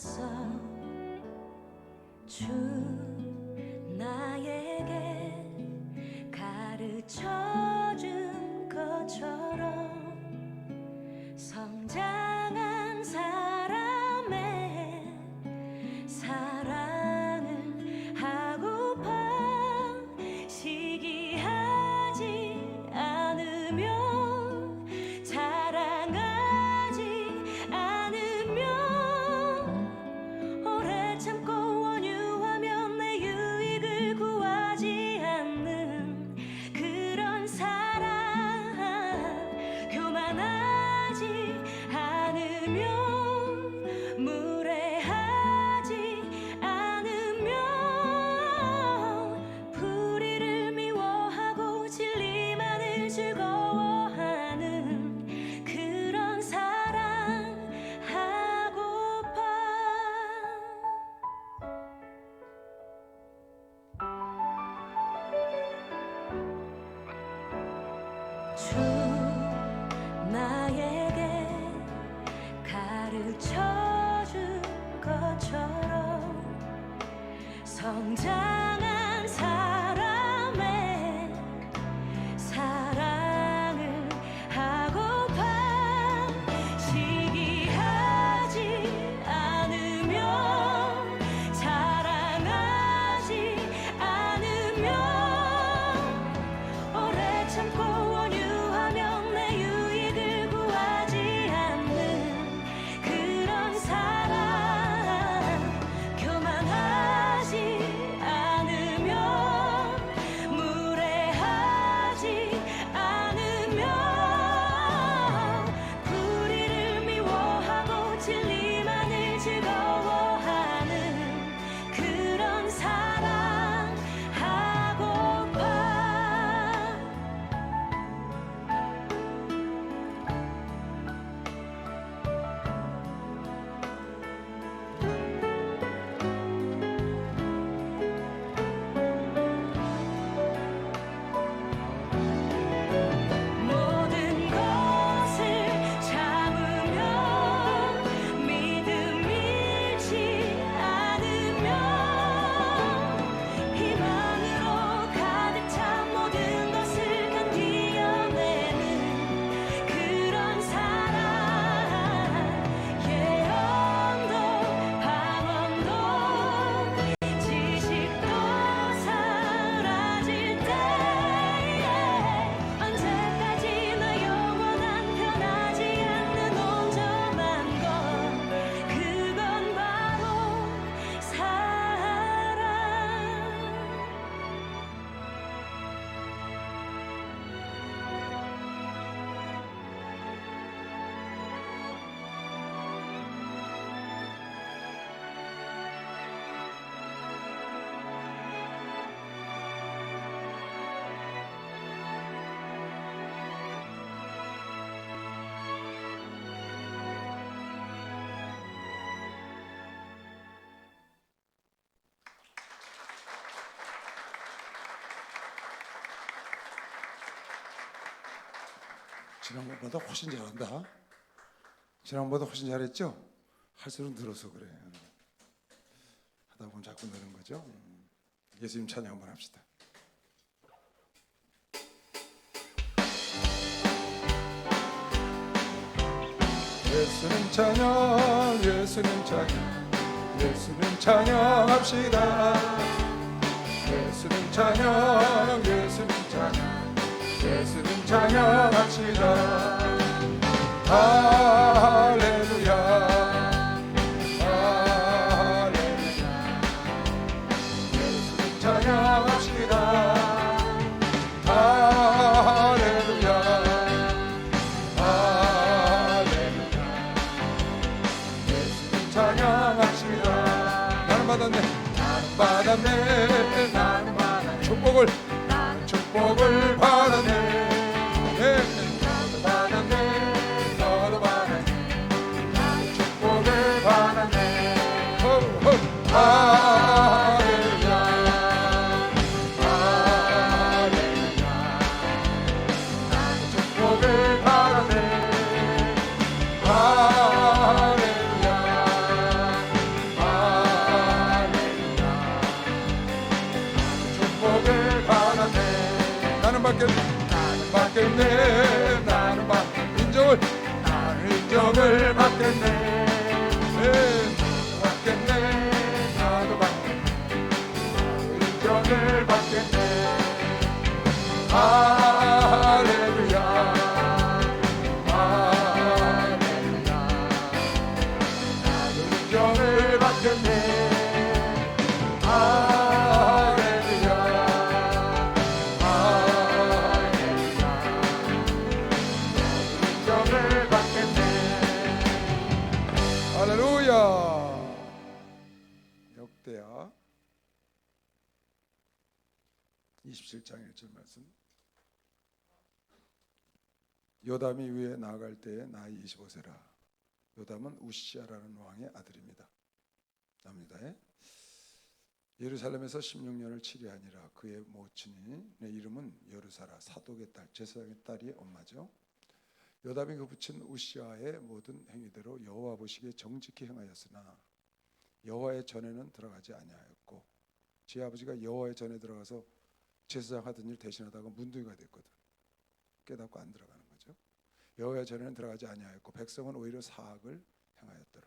있어. 주 나에게 가르쳐준 것처럼 성장한 사람의 사랑을 하고파. 시기하지 않으며 자랑하지 않으며 오래 참고 원유하며 내 유익을 구하지 않는 그런 사랑. 교만하지 않으며 무례하지 않으며 불의를 미워하고 진리만을 즐거워하는 그런 사랑 하고파. 주 나에게 가르쳐준 것처럼 성장한 사람의 사랑을 하고파. 시기하지 않으며 자랑하지 않으며 오래 참고 원유하며 내 유익을 구하지 않는 그런 사랑. 교만하지 않으며 무례하지 않으며 불의를 미워하고 진리만을 즐거워하는 그런 사랑 하고파. 모든 것을 참으며 믿음 잃지 않으며 희망으로 가득 찬 모든 것을 견디어내는 그런 사랑. 예언도 방언도 지식도 사라질 때에 언제까지나 영원한 변하지 않는 온전한 것. 그건 바로 사랑. 지난번보다 훨씬 잘한다. 지난번보다 훨씬 잘했죠? 할수록 늘어서 그래. 하다 보면 자꾸 느는 거죠. 예수님 찬양 한번 합시다. 예수님 찬양, 예수님 찬양, 예수님 찬양합시다. 예수님 찬양, 예수님 찬양, 예수님 찬양합시다. 할렐루야, 할렐루야. 예수님 찬양합시다. 할렐루야, 할렐루야. 예수님 찬양합시다. 나는 받았네, 나는 받았네, 나는 받았네. 축복을 받았네. 너도 받았네, 너도 받았네. 축복을 받았네. 할렐루야, 할렐루야. 나는 축복을 받았네. 할렐루야, 영을 받겠네. 할렐루야 할렐루야 영을 받겠네. 할렐루야. 역대하 27장 1절 말씀. 요담이 위에 나아갈 때에 나이 25세라. 요담은 우시아라는 왕의 아들입니다. 납니다. 예루살렘에서 16년을 치리하니라. 그의 모친이 내 이름은 여루사라. 사독의 딸, 제사장의 딸이 엄마죠. 요담이 그 부친 우시아의 모든 행위대로 여호와 보시기에 정직히 행하였으나 여호와의 전에는 들어가지 아니하였고, 제 아버지가 여호와의 전에 들어가서 제사장 하던 일 대신하다가 문둥이가 됐거든. 깨닫고 안 들어가는 거죠. 여호와의 전에는 들어가지 아니하였고 백성은 오히려 사악을 행하였더라.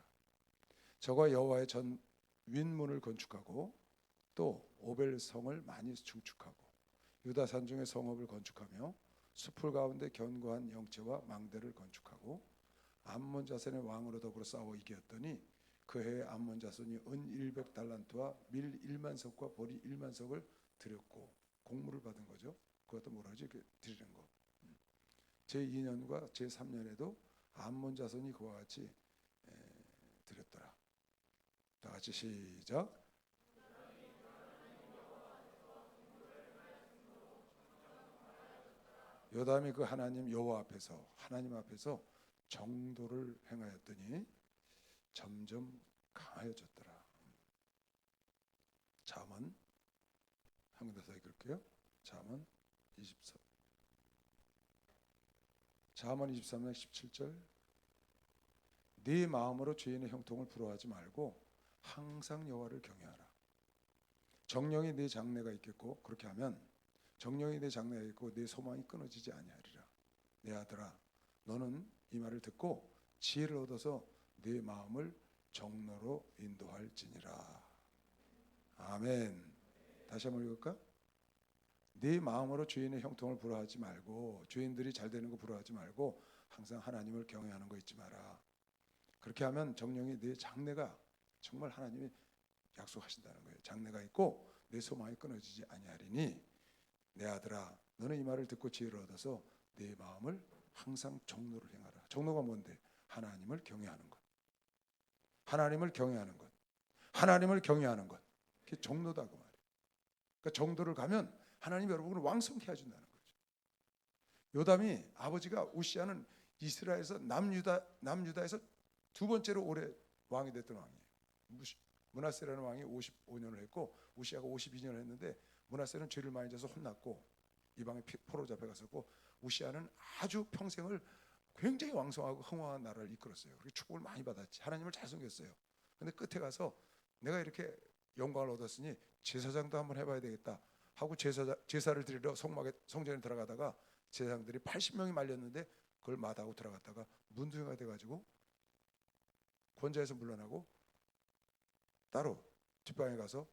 저가 여호와의 전 윗문을 건축하고 또 오벨성을 많이 중축하고 유다 산중의 성읍을 건축하며 숲을 가운데 견고한 영체와 망대를 건축하고 암몬 자손의 왕으로 더불어 싸워 이겼더니 그 해에 암몬 자손이 은 100달란트와 밀 1만 석과 보리 1만 석을 드렸고 공물을 받은 거죠. 그것도 뭐라 하지? 드리는 거. 제2년과 제3년에도 암몬 자손이 그와 같이 드렸더라. 다 같이 시작. 요담이 그 하나님 여호와 앞에서 하나님 앞에서 정도를 행하였더니 점점 강하여졌더라. 잠언 한국에서 읽을게요. 잠언 23. 잠언 23장 17절. 네 마음으로 죄인의 형통을 부러워하지 말고 항상 여호와를 경외하라. 정령이 네 장래가 있겠고, 그렇게 하면 정령이 내 장래가 있고 내 소망이 끊어지지 아니하리라. 내 아들아, 너는 이 말을 듣고 지혜를 얻어서 네 마음을 정로로 인도할지니라. 아멘. 다시 한번 읽을까? 네 마음으로 죄인의 형통을 부러워하지 말고, 죄인들이 잘 되는 거 부러워하지 말고 항상 하나님을 경외하는 거 잊지 마라. 그렇게 하면 정령이 내 장래가 정말 하나님이 약속하신다는 거예요. 장래가 있고 내 소망이 끊어지지 아니하리니 내 아들아, 너는 이 말을 듣고 지혜를 얻어서 내 마음을 항상 정로를 행하라. 정로가 뭔데? 하나님을 경외하는 것. 하나님을 경외하는 것. 하나님을 경외하는 것. 그게 정로다 그 말이에요. 그러니까 정도를 가면 하나님 여러분을 왕성케 해준다는 거죠. 요담이 아버지가 우시아는 이스라엘에서 남유다에서 두 번째로 오래 왕이 됐던 왕이에요. 므낫세라는 왕이 55년을 했고 우시아가 52년을 했는데, 므낫세는 죄를 많이 져서 혼났고 이방에 포로 잡혀갔었고, 우시아는 아주 평생을 굉장히 왕성하고 흥왕한 나라를 이끌었어요. 그렇게 축복을 많이 받았지. 하나님을 잘 섬겼어요. 근데 끝에 가서 내가 이렇게 영광을 얻었으니 제사장도 한번 해봐야 되겠다 하고 제사를 드리러 성전에 들어가다가 제사장들이 80명이 말렸는데 그걸 마다하고 들어갔다가 문둥이가 돼가지고 권자에서 물러나고 따로 뒷방에 가서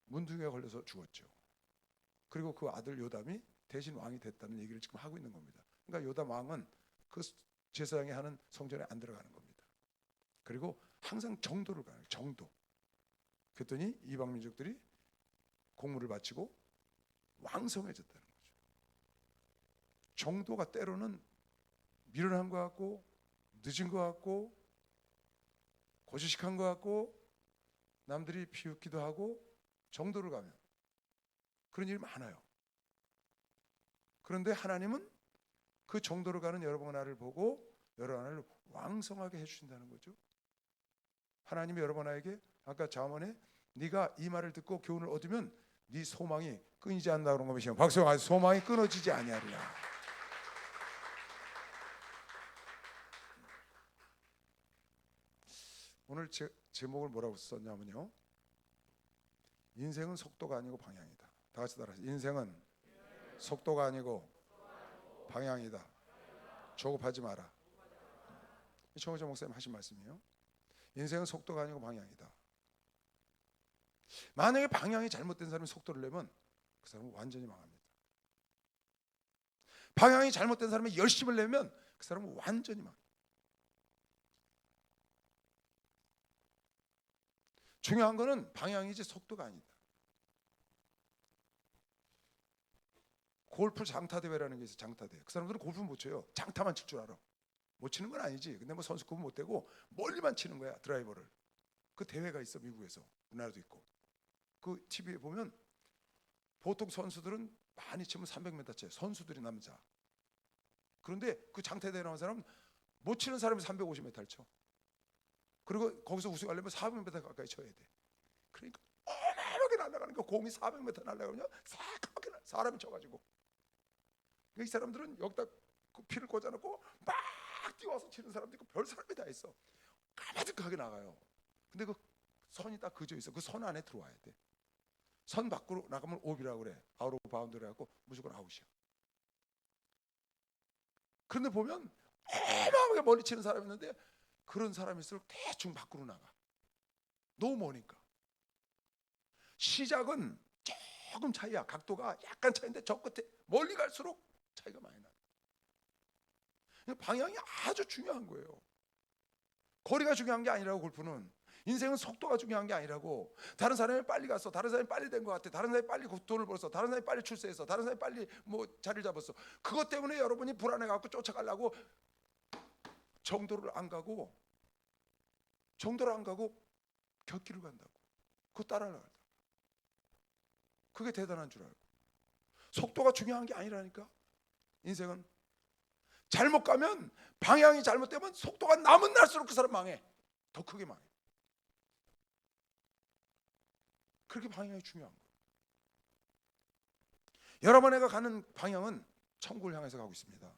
문둥이가 걸려서 죽었죠. 그리고 그 아들 요담이 대신 왕이 됐다는 얘기를 지금 하고 있는 겁니다. 그러니까 요담 왕은 그 제사장이 하는 성전에 안 들어가는 겁니다. 그리고 항상 정도를 가는, 정도. 그랬더니 이방 민족들이 공물을 바치고 왕성해졌다는 거죠. 정도가 때로는 미련한 것 같고 늦은 것 같고 고지식한 것 같고 남들이 비웃기도 하고, 정도를 가면 그런 일이 많아요. 그런데 하나님은 그 정도를 가는 여러분 하나를 보고 여러분 하나를 왕성하게 해주신다는 거죠. 하나님이 여러분 하나에게 아까 잠언에 네가 이 말을 듣고 교훈을 얻으면 네 소망이 끊이지 않는다 그런 것이면 박수가 소망이 끊어지지 아니하리라. 오늘 제목을 뭐라고 썼냐면요, 인생은 속도가 아니고 방향이다. 다 같이 따라하세요. 인생은 속도가 아니고 방향이다. 조급하지 마라. 정호정 목사님 하신 말씀이에요. 인생은 속도가 아니고 방향이다. 만약에 방향이 잘못된 사람이 속도를 내면 그 사람은 완전히 망합니다. 방향이 잘못된 사람이 열심을 내면 그 사람은 완전히 망합니다. 중요한 거는 방향이지 속도가 아니다. 골프 장타 대회라는 게 있어요. 장타 대회. 그 사람들은 골프 못 쳐요. 장타만 칠 줄 알아. 못 치는 건 아니지. 근데 뭐 선수급은 못 되고 멀리만 치는 거야, 드라이버를. 그 대회가 있어, 미국에서. 우리나라도 있고. 그 TV에 보면 보통 선수들은 많이 치면 300m 쳐요. 선수들이 남자. 그런데 그 장타 대회 나온 사람은 못 치는 사람이 350m를 쳐. 그리고 거기서 우승하려면 400m 가까이 쳐야 돼. 그러니까 어마어마하게 날아가는 거. 공이 400m 날아가면 새까맣게 사람이 쳐가지고. 이 사람들은 여기다 그 피를 꽂아놓고 막 뛰어와서 치는 사람도 있고 별 사람이 다 있어. 까마득하게 나가요. 근데 그 선이 딱 그저 있어. 그 선 안에 들어와야 돼. 선 밖으로 나가면 오비라고 그래. 아웃 오브 바운드를 해갖고 무조건 아웃이야. 그런데 보면 어마어마하게 멀리 치는 사람이 있는데 그런 사람일수록 대충 밖으로 나가. 너무 머니까. 시작은 조금 차이야. 각도가 약간 차이인데 저 끝에 멀리 갈수록 차이가 많이 나. 방향이 아주 중요한 거예요. 거리가 중요한 게 아니라고. 골프는 인생은 속도가 중요한 게 아니라고. 다른 사람이 빨리 갔어, 다른 사람이 빨리 된 것 같아, 다른 사람이 빨리 돈을 벌었어, 다른 사람이 빨리 출세했어, 다른 사람이 빨리 뭐 자리를 잡았어. 그것 때문에 여러분이 불안해 갖고 쫓아가려고 정도를 안 가고 곁길을 간다고. 그거 따라가려고. 그게 대단한 줄 알고. 속도가 중요한 게 아니라니까. 인생은 잘못 가면, 방향이 잘못되면 속도가 남은 날수록 그 사람 망해. 더 크게 망해. 그렇게 방향이 중요한 거예요. 여러분, 내가 가는 방향은 천국을 향해서 가고 있습니다.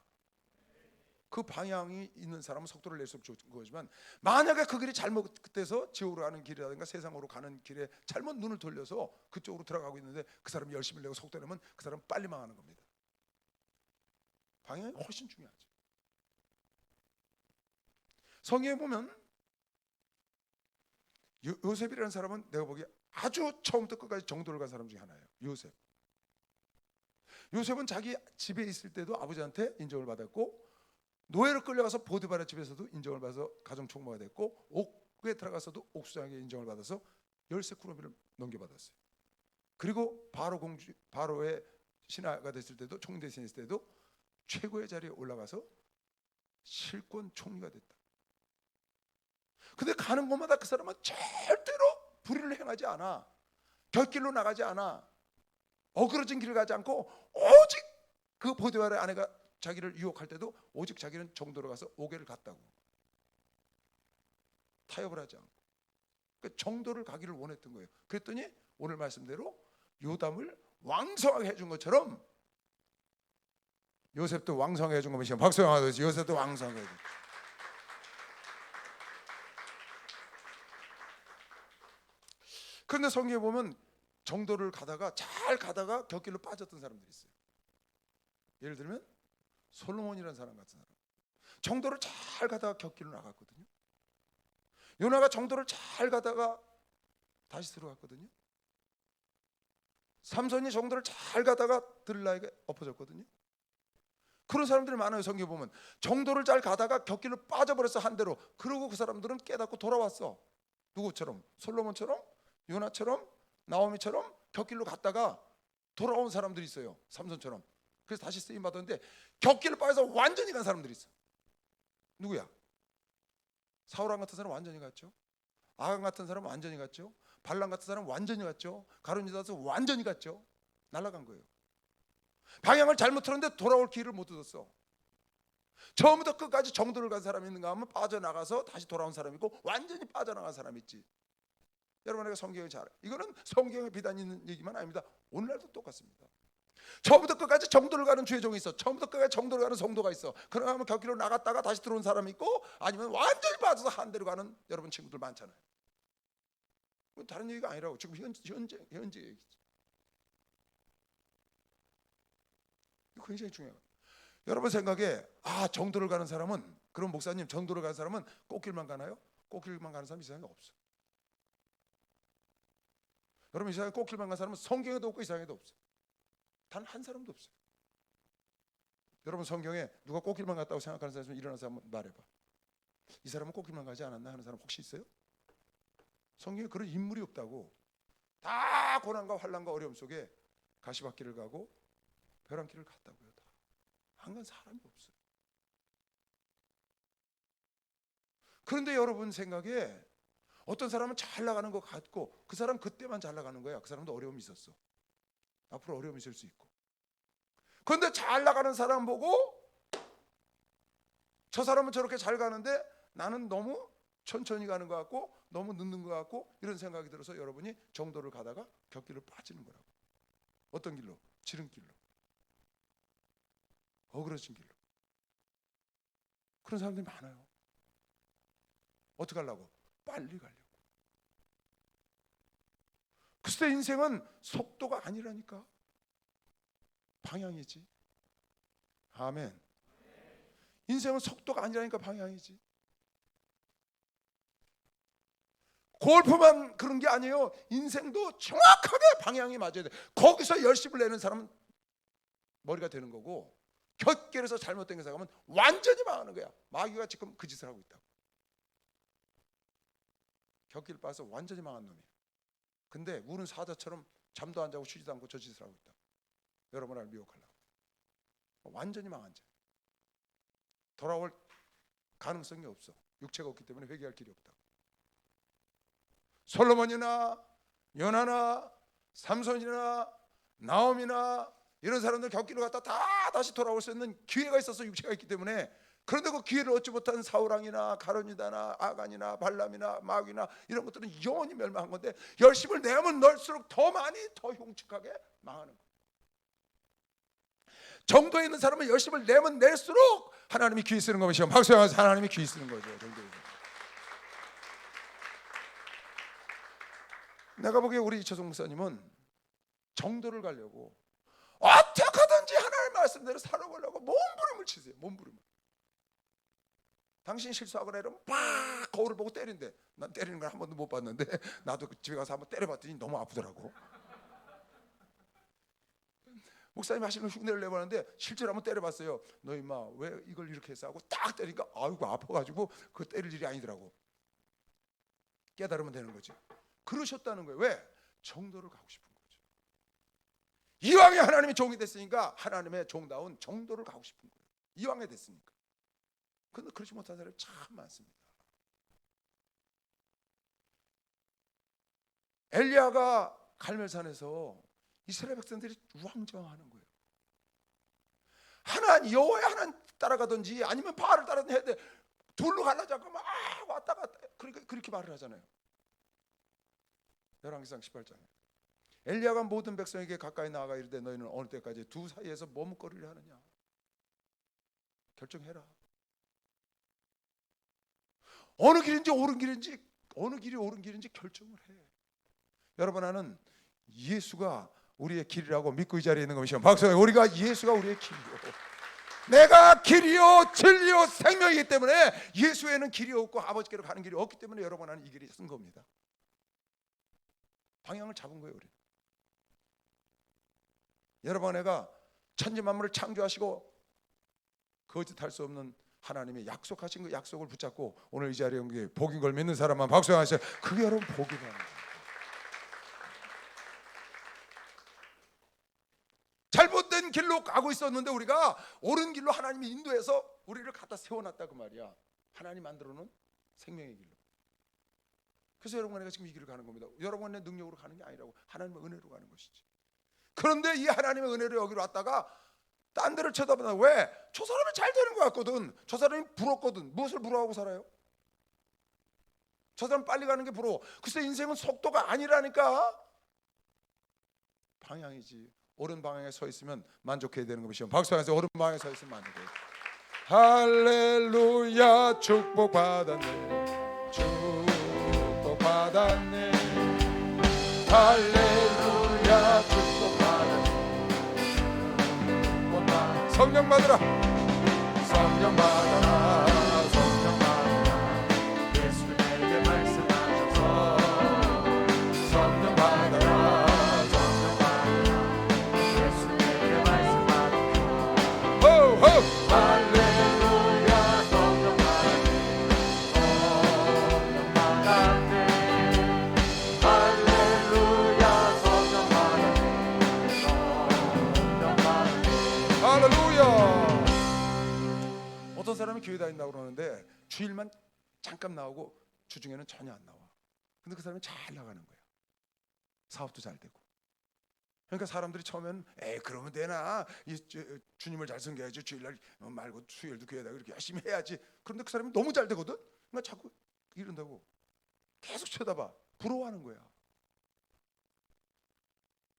그 방향이 있는 사람은 속도를 낼수록 좋은 거지만, 만약에 그 길이 잘못돼서 지옥으로 가는 길이라든가 세상으로 가는 길에 잘못 눈을 돌려서 그쪽으로 들어가고 있는데 그 사람이 열심히 내고 속도 내면 그 사람은 빨리 망하는 겁니다. 방향이 훨씬 중요하죠. 성경에 보면 요셉이라는 사람은 내가 보기에 아주 처음부터 끝까지 정도를 간 사람 중에 하나예요. 요셉은 자기 집에 있을 때도 아버지한테 인정을 받았고, 노예로 끌려가서 보디바라 집에서도 인정을 받아서 가정 총무가 됐고, 옥에 들어가서도 옥수장에게 인정을 받아서 열세 쿠로미를 넘겨받았어요. 그리고 바로의 신하가 됐을 때도, 총대신이 있을 때도 최고의 자리에 올라가서 실권 총리가 됐다. 근데 가는 곳마다 그 사람은 절대로 불의를 행하지 않아. 곁길로 나가지 않아. 어그러진 길을 가지 않고 오직 그 보디바라의 아내가 자기를 유혹할 때도 오직 자기는 정도로 가서 옥에를 갔다고. 타협을 하지 않고. 그러니까 정도를 가기를 원했던 거예요. 그랬더니 오늘 말씀대로 요담을 왕성하게 해준 것처럼 요셉도 왕성하게 해준 거면 박수 한번 하듯이 요셉도 왕성하게 해준. 그런데 성경에 보면 정도를 가다가 잘 가다가 곁길로 빠졌던 사람들이 있어요. 예를 들면 솔로몬이라는 사람 같은 사람, 정도를 잘 가다가 곁길로 나갔거든요. 요나가 정도를 잘 가다가 다시 들어갔거든요. 삼손이 정도를 잘 가다가 들라에게 엎어졌거든요. 그런 사람들이 많아요. 성경에 보면 정도를 잘 가다가 곁길로 빠져버렸어, 한 대로. 그러고 그 사람들은 깨닫고 돌아왔어. 누구처럼? 솔로몬처럼, 요나처럼, 나오미처럼 곁길로 갔다가 돌아온 사람들이 있어요. 삼손처럼. 그래서 다시 쓰임 받았는데 곁길을 빠져서 완전히 간 사람들이 있어. 누구야? 사울왕 같은 사람 완전히 갔죠. 아간 같은 사람 완전히 갔죠. 발람 같은 사람 완전히 갔죠. 가룟 유다서 완전히 갔죠. 날아간 거예요. 방향을 잘못 틀었는데 돌아올 길을 못 얻었어. 처음부터 끝까지 정도를 간 사람이 있는가 하면 빠져나가서 다시 돌아온 사람이 있고, 완전히 빠져나간 사람이 있지. 여러분에게 성경을 잘, 이거는 성경에 비단 있는 얘기만 아닙니다. 오늘날도 똑같습니다. 처음부터 끝까지 정도를 가는 주의 종이 있어. 처음부터 끝까지 정도를 가는 성도가 있어. 그러면 곁길로 나갔다가 다시 들어온 사람이 있고, 아니면 완전히 빠져서 한 대로 가는 여러분 친구들 많잖아요. 다른 얘기가 아니라고. 지금 현재 얘기지. 이거 굉장히 중요해요. 여러분 생각에 정도를 가는 사람은, 그럼 목사님 정도를 가는 사람은 꽃길만 가나요? 꽃길만 가는 사람 이 세상에 없어. 여러분 이 세상에 꽃길만 가는 사람은 성경에도 없고 이 세상에도 없어. 단 한 사람도 없어요. 여러분 성경에 누가 꽃길만 갔다고 생각하는 사람 있으면 일어나서 한번 말해봐. 이 사람은 꽃길만 가지 않았나 하는 사람 혹시 있어요? 성경에 그런 인물이 없다고. 다 고난과 환난과 어려움 속에 가시밭길을 가고 벼랑길을 갔다고요. 다. 안 간 사람이 없어요. 그런데 여러분 생각에 어떤 사람은 잘 나가는 것 같고 그 사람 그때만 잘 나가는 거야. 그 사람도 어려움이 있었어. 앞으로 어려움이 있을 수 있고. 그런데 잘 나가는 사람 보고 저 사람은 저렇게 잘 가는데 나는 너무 천천히 가는 것 같고 너무 늦는 것 같고 이런 생각이 들어서 여러분이 정도를 가다가 곁길로 빠지는 거라고. 어떤 길로? 지름길로, 어그러진 길로. 그런 사람들이 많아요. 어떻게 하려고? 빨리 가려고. 글쎄 인생은 속도가 아니라니까. 방향이지. 아멘. 인생은 속도가 아니라니까 방향이지. 골프만 그런 게 아니에요. 인생도 정확하게 방향이 맞아야 돼. 거기서 열심을 내는 사람은 머리가 되는 거고 곁길에서 잘못된 게 생각하면 완전히 망하는 거야. 마귀가 지금 그 짓을 하고 있다고. 곁길 빠서 완전히 망한 놈이야. 근데 우는 사자처럼 잠도 안 자고 쉬지도 않고 저 짓을 하고 있다. 여러분을 미혹하려고. 완전히 망한 자. 돌아올 가능성이 없어. 육체가 없기 때문에 회개할 길이 없다. 솔로몬이나 요나나 삼손이나 나옴이나 이런 사람들 곁길을 갔다 다 다시 돌아올 수 있는 기회가 있어서 육체가 있기 때문에. 그런데 그 기회를 얻지 못한 사울왕이나 가론이다나 아간이나 발람이나 마귀나 이런 것들은 영원히 멸망한 건데 열심을 내면 넣을수록 더 많이 더 흉측하게 망하는 거예요. 정도에 있는 사람은 열심을 내면 낼수록 하나님이 귀히 쓰는 것이요. 박수하면서 하나님이 귀히 쓰는 거죠. 정도에. 내가 보기에 우리 이철성 목사님은 정도를 가려고 어떻게 하든지 하나님의 말씀대로 살아보려고 몸부림을 치세요. 몸부림을. 당신 실수하거나 이러면 팍 거울을 보고 때린대. 난 때리는 걸 한 번도 못 봤는데 나도 집에 가서 한번 때려봤더니 너무 아프더라고. 목사님 하시는 흉내를 내보는데 실제로 한번 때려봤어요. 너 임마 왜 이걸 이렇게 했어 하고 딱 때리니까 아이고 아파가지고 그거 때릴 일이 아니더라고. 깨달으면 되는 거지. 그러셨다는 거예요. 왜? 정도를 가고 싶은 거죠. 이왕에 하나님의 종이 됐으니까 하나님의 종다운 정도를 가고 싶은 거예요. 이왕에 됐으니까. 그런데 그렇지 못한 사람이 참 많습니다. 엘리야가 갈멜산에서 이스라엘 백성들이 우왕좌왕하는 거예요. 하나님 여호와의 하나님 따라가든지 아니면 바알을 따라든지 해야 돼. 둘로 갈라자고 막 왔다 갔다. 그러니까 그렇게 말을 하잖아요. 열왕기상 18장에 엘리야가 모든 백성에게 가까이 나아가 이르되 너희는 어느 때까지 두 사이에서 머뭇거리려 하느냐. 결정해라. 어느 길인지 옳은 길인지 어느 길이 옳은 길인지 결정을 해. 여러분 나는 예수가 우리의 길이라고 믿고 이 자리에 있는 것이요. 박수해. 우리가 예수가 우리의 길이요. 내가 길이요 진리요 생명이기 때문에 예수에는 길이 없고 아버지께로 가는 길이 없기 때문에 여러분 나는 이 길이 쓴 겁니다. 방향을 잡은 거예요. 우리. 여러분 내가 천지 만물을 창조하시고 거짓할 수 없는 하나님의 약속하신 그 약속을 붙잡고 오늘 이 자리에 온 게 복인 걸 믿는 사람만 박수하세요. 그게 여러분 복이라는 거예요. 잘못된 길로 가고 있었는데 우리가 옳은 길로 하나님이 인도해서 우리를 갖다 세워놨다 그 말이야. 하나님 만들어놓은 생명의 길로. 그래서 여러분 내가 지금 이 길을 가는 겁니다. 여러분의 능력으로 가는 게 아니라고 하나님의 은혜로 가는 것이지. 그런데 이 하나님의 은혜로 여기로 왔다가 딴 데를 쳐다보다 왜? 저 사람이 잘 되는 것 같거든. 저 사람이 부럽거든. 무엇을 부러워하고 살아요? 저 사람 빨리 가는 게 부러워. 글쎄 인생은 속도가 아니라니까. 방향이지. 옳은 방향에 서 있으면 만족해야 되는 것이요. 박수하면서 옳은 방향에 서 있으면 만족해. 할렐루야 축복 받았네. 축복 받았네. 할렐루야 축복 받았네. 성령 받으라. 성령 받아라. 성령 받아라. 예수 내게 말씀하셔서 성령 받아라. 성령 받아라. 예수 내게 말씀하셔서 호호 할렐루야 성령 받았네. 성령 받았네. 교회 다닌다고 그러는데 주일만 잠깐 나오고 주중에는 전혀 안 나와. 근데 그 사람이 잘 나가는 거야. 사업도 잘 되고. 그러니까 사람들이 처음에는 그러면 되나? 주님을 잘 섬겨야지. 주일날 말고 수요일도 교회에다 이렇게 열심히 해야지. 그런데 그 사람이 너무 잘 되거든. 그러니까 자꾸 이런다고 계속 쳐다봐. 부러워하는 거야.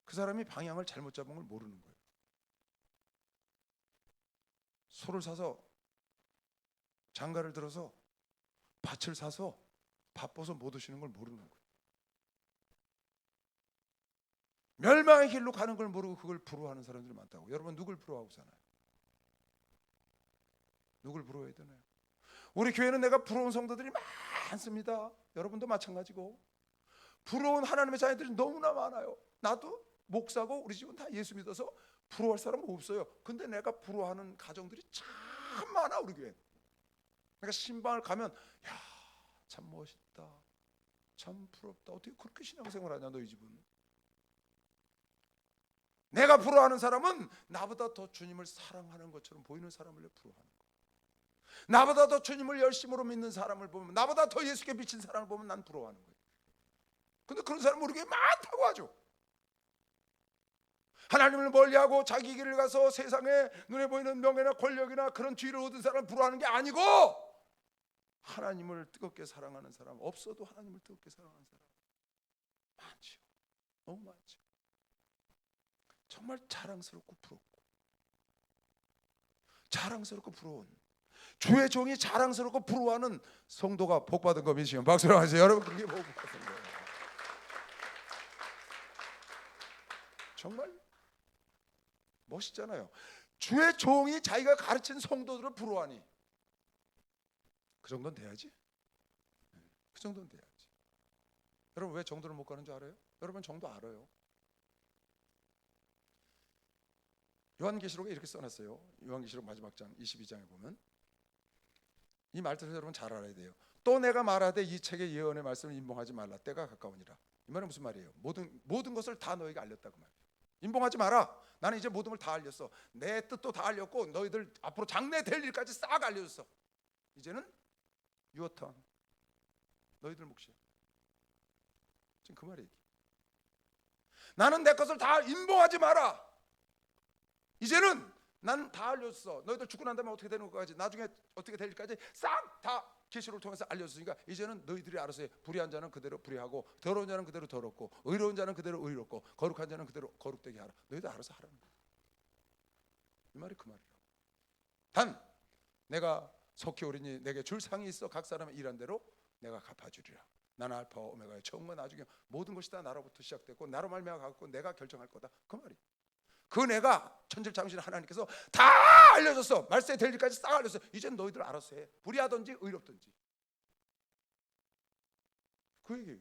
그 사람이 방향을 잘못 잡은 걸 모르는 거예요. 소를 사서 장가를 들어서 밭을 사서 바빠서 못 오시는 걸 모르는 거예요. 멸망의 길로 가는 걸 모르고 그걸 부러워하는 사람들이 많다고. 여러분 누굴 부러워하고 사나요? 누굴 부러워해야 되나요? 우리 교회는 내가 부러운 성도들이 많습니다. 여러분도 마찬가지고 부러운 하나님의 자녀들이 너무나 많아요. 나도 목사고 우리 집은 다 예수 믿어서 부러워할 사람은 없어요. 근데 내가 부러워하는 가정들이 참 많아 우리 교회. 그러니까 신방을 가면 야, 참 멋있다, 참 부럽다. 어떻게 그렇게 신앙생활하냐 너희 집은. 내가 부러워하는 사람은 나보다 더 주님을 사랑하는 것처럼 보이는 사람을 부러워하는 거예요. 나보다 더 주님을 열심으로 믿는 사람을 보면, 나보다 더 예수께 비친 사람을 보면 난 부러워하는 거예요. 근데 그런 사람 우리 교회에 많다고 하죠. 하나님을 멀리하고 자기 길을 가서 세상에 눈에 보이는 명예나 권력이나 그런 지위를 얻은 사람을 부러워하는 게 아니고 하나님을 뜨겁게 사랑하는 사람, 없어도 하나님을 뜨겁게 사랑하는 사람 많지요. 너무 많죠. 정말 자랑스럽고 부럽고, 자랑스럽고 부러운 주의 종이 자랑스럽고 부러워하는 성도가 복받은 거 믿으시면 박수를 하세요. 여러분 그게 뭐 복받은 거예요. 정말 멋있잖아요. 주의 종이 자기가 가르친 성도들을 부러워하니 그 정도는 돼야지. 그 정도는 돼야지. 여러분 왜 정도를 못 가는 줄 알아요? 여러분 정도 알아요. 요한계시록에 이렇게 써놨어요. 요한계시록 마지막 장 22장에 보면 이 말들을 여러분 잘 알아야 돼요. 또 내가 말하되 이 책의 예언의 말씀을 임봉하지 말라. 때가 가까우니라. 이 말은 무슨 말이에요? 모든 것을 다 너에게 알렸다 그 말이에요. 임봉하지 마라. 나는 이제 모든 걸 다 알렸어. 내 뜻도 다 알렸고 너희들 앞으로 장래될 일까지 싹 알려줬어. 이제는 your turn. 너희들 몫이야. 지금 그 말이에요. 나는 내 것을 다 임봉하지 마라. 이제는 난 다 알려줬어. 너희들 죽고 난 다음에 어떻게 되는 것까지, 나중에 어떻게 될 일까지 싹 다 계시록을 통해서 알려줬으니까 이제는 너희들이 알아서 해. 불의한 자는 그대로 불의하고, 더러운 자는 그대로 더럽고, 의로운 자는 그대로 의롭고, 거룩한 자는 그대로 거룩되게 하라. 너희들 알아서 하라는 거야. 이 말이 그 말이라고. 단 내가 속히 오리니 내게 줄 상이 있어 각 사람의 일한 대로 내가 갚아주리라. 나는 알파와 오메가의 처음과 나중에 모든 것이 다 나로부터 시작됐고 나로 말미암아 갖고 내가 결정할 거다. 그 말이. 그 내가 천지창조신 하나님께서 다 알려줬어. 말세에 될 일까지 싹 알려줬어. 이젠 너희들 알아서 해. 불의하든지 의롭든지. 그 얘기예요.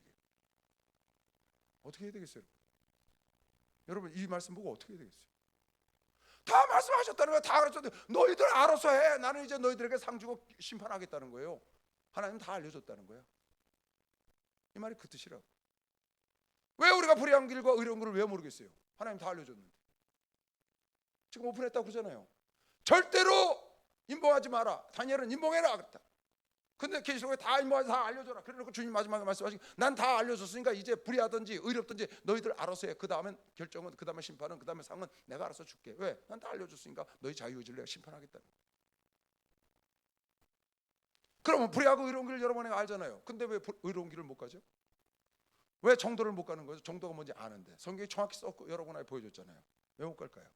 어떻게 해야 되겠어요? 여러분 이 말씀 보고 어떻게 해야 되겠어요? 다 말씀하셨다는 거야. 다 가르쳤는데 너희들 알아서 해. 나는 이제 너희들에게 상 주고 심판하겠다는 거예요. 하나님 다 알려줬다는 거야. 이 말이 그 뜻이라고. 왜 우리가 불의한 길과 의로운 길을 왜 모르겠어요? 하나님 다 알려줬는데. 지금 오픈했다고 그러잖아요. 절대로 임봉하지 마라. 다니엘은 임봉해라 그랬다. 근데 계시록에 다 임봉하지, 다 알려줘라. 그래놓고 주님 마지막에 말씀하시고 난 다 알려줬으니까 이제 불의하든지 의롭든지 너희들 알아서 해. 그 다음엔 결정은, 그 다음에 심판은, 그 다음에 상은 내가 알아서 줄게. 왜? 난 다 알려줬으니까 너희 자유의지를 내가 심판하겠다는 거야. 그러면 불의하고 의로운 길을 여러분이 알잖아요. 근데 왜 의로운 길을 못 가죠? 왜 정도를 못 가는 거죠? 정도가 뭔지 아는데 성경이 정확히 썼고 여러분에게 보여줬잖아요. 왜 못 갈까요?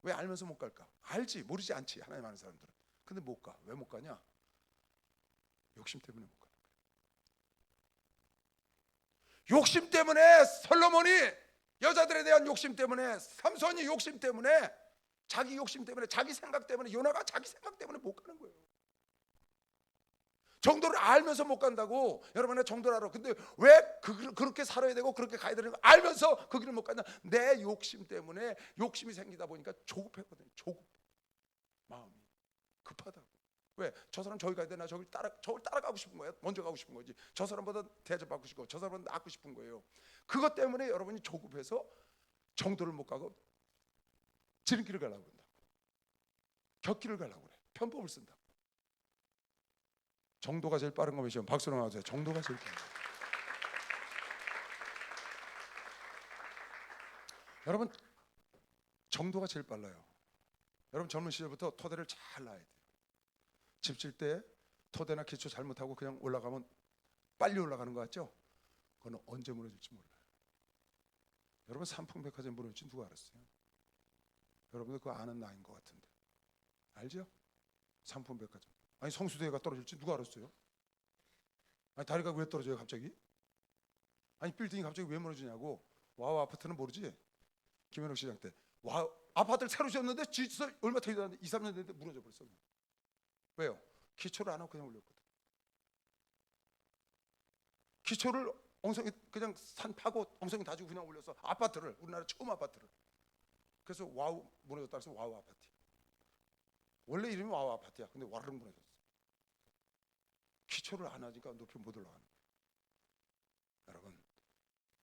왜 알면서 못 갈까? 알지, 모르지 않지. 하나님 아는 사람들은. 근데 못 가. 왜 못 가냐? 욕심 때문에 못 가는 거야. 욕심 때문에 솔로몬이, 여자들에 대한 욕심 때문에, 삼손이 욕심 때문에, 자기 욕심 때문에, 자기 생각 때문에, 요나가 자기 생각 때문에 못 가는 거예요. 정도를 알면서 못 간다고. 여러분의 정도를 알아. 근데 왜 그렇게 살아야 되고 그렇게 가야 되는 거 알면서 그 길을 못 가냐? 내 욕심 때문에. 욕심이 생기다 보니까 조급했거든요. 조급. 마음이 급하다고. 왜? 저 사람 저기 가야 되나? 저걸 따라가고 싶은 거야. 먼저 가고 싶은 거지. 저 사람보다 대접받고 싶고 저 사람보다 낫고 싶은 거예요. 그것 때문에 여러분이 조급해서 정도를 못 가고 지름길을 가려고 그런다. 격길을 가려고 그래. 편법을 쓴다. 정도가 제일 빠른 거 몇이요? 박수로 나와주세요. 정도가 제일 빠른 거. 여러분 정도가 제일 빨라요. 여러분 젊은 시절부터 토대를 잘 놔야 돼요. 집 질 때 토대나 기초 잘못하고 그냥 올라가면 빨리 올라가는 거 같죠? 그건 언제 무너질지 몰라요. 여러분 삼풍백화점 무너질지 누가 알았어요? 여러분들 그거 아는 나이인 것 같은데 알죠? 삼풍백화점. 아니 성수대가 떨어질지 누가 알았어요? 아니 다리가 왜 떨어져요 갑자기? 아니 빌딩이 갑자기 왜 무너지냐고. 와우 아파트는 모르지? 김현욱 시장 때 와 아파트를 새로 지었는데 지서 얼마 되지 않았는데 2, 3년 됐는데 무너져 버렸어. 왜요? 기초를 안 하고 그냥 올렸거든. 기초를 엉성이 그냥 산 파고 엉성이 다지고 그냥 올려서 아파트를 우리나라 처음 아파트를. 그래서 와우 무너졌다 해서 와우 아파트. 원래 이름이 와우 아파트야. 근데 와르릉 무너졌어. 기초를 안 하니까 높이 못 올라가는 거예요. 여러분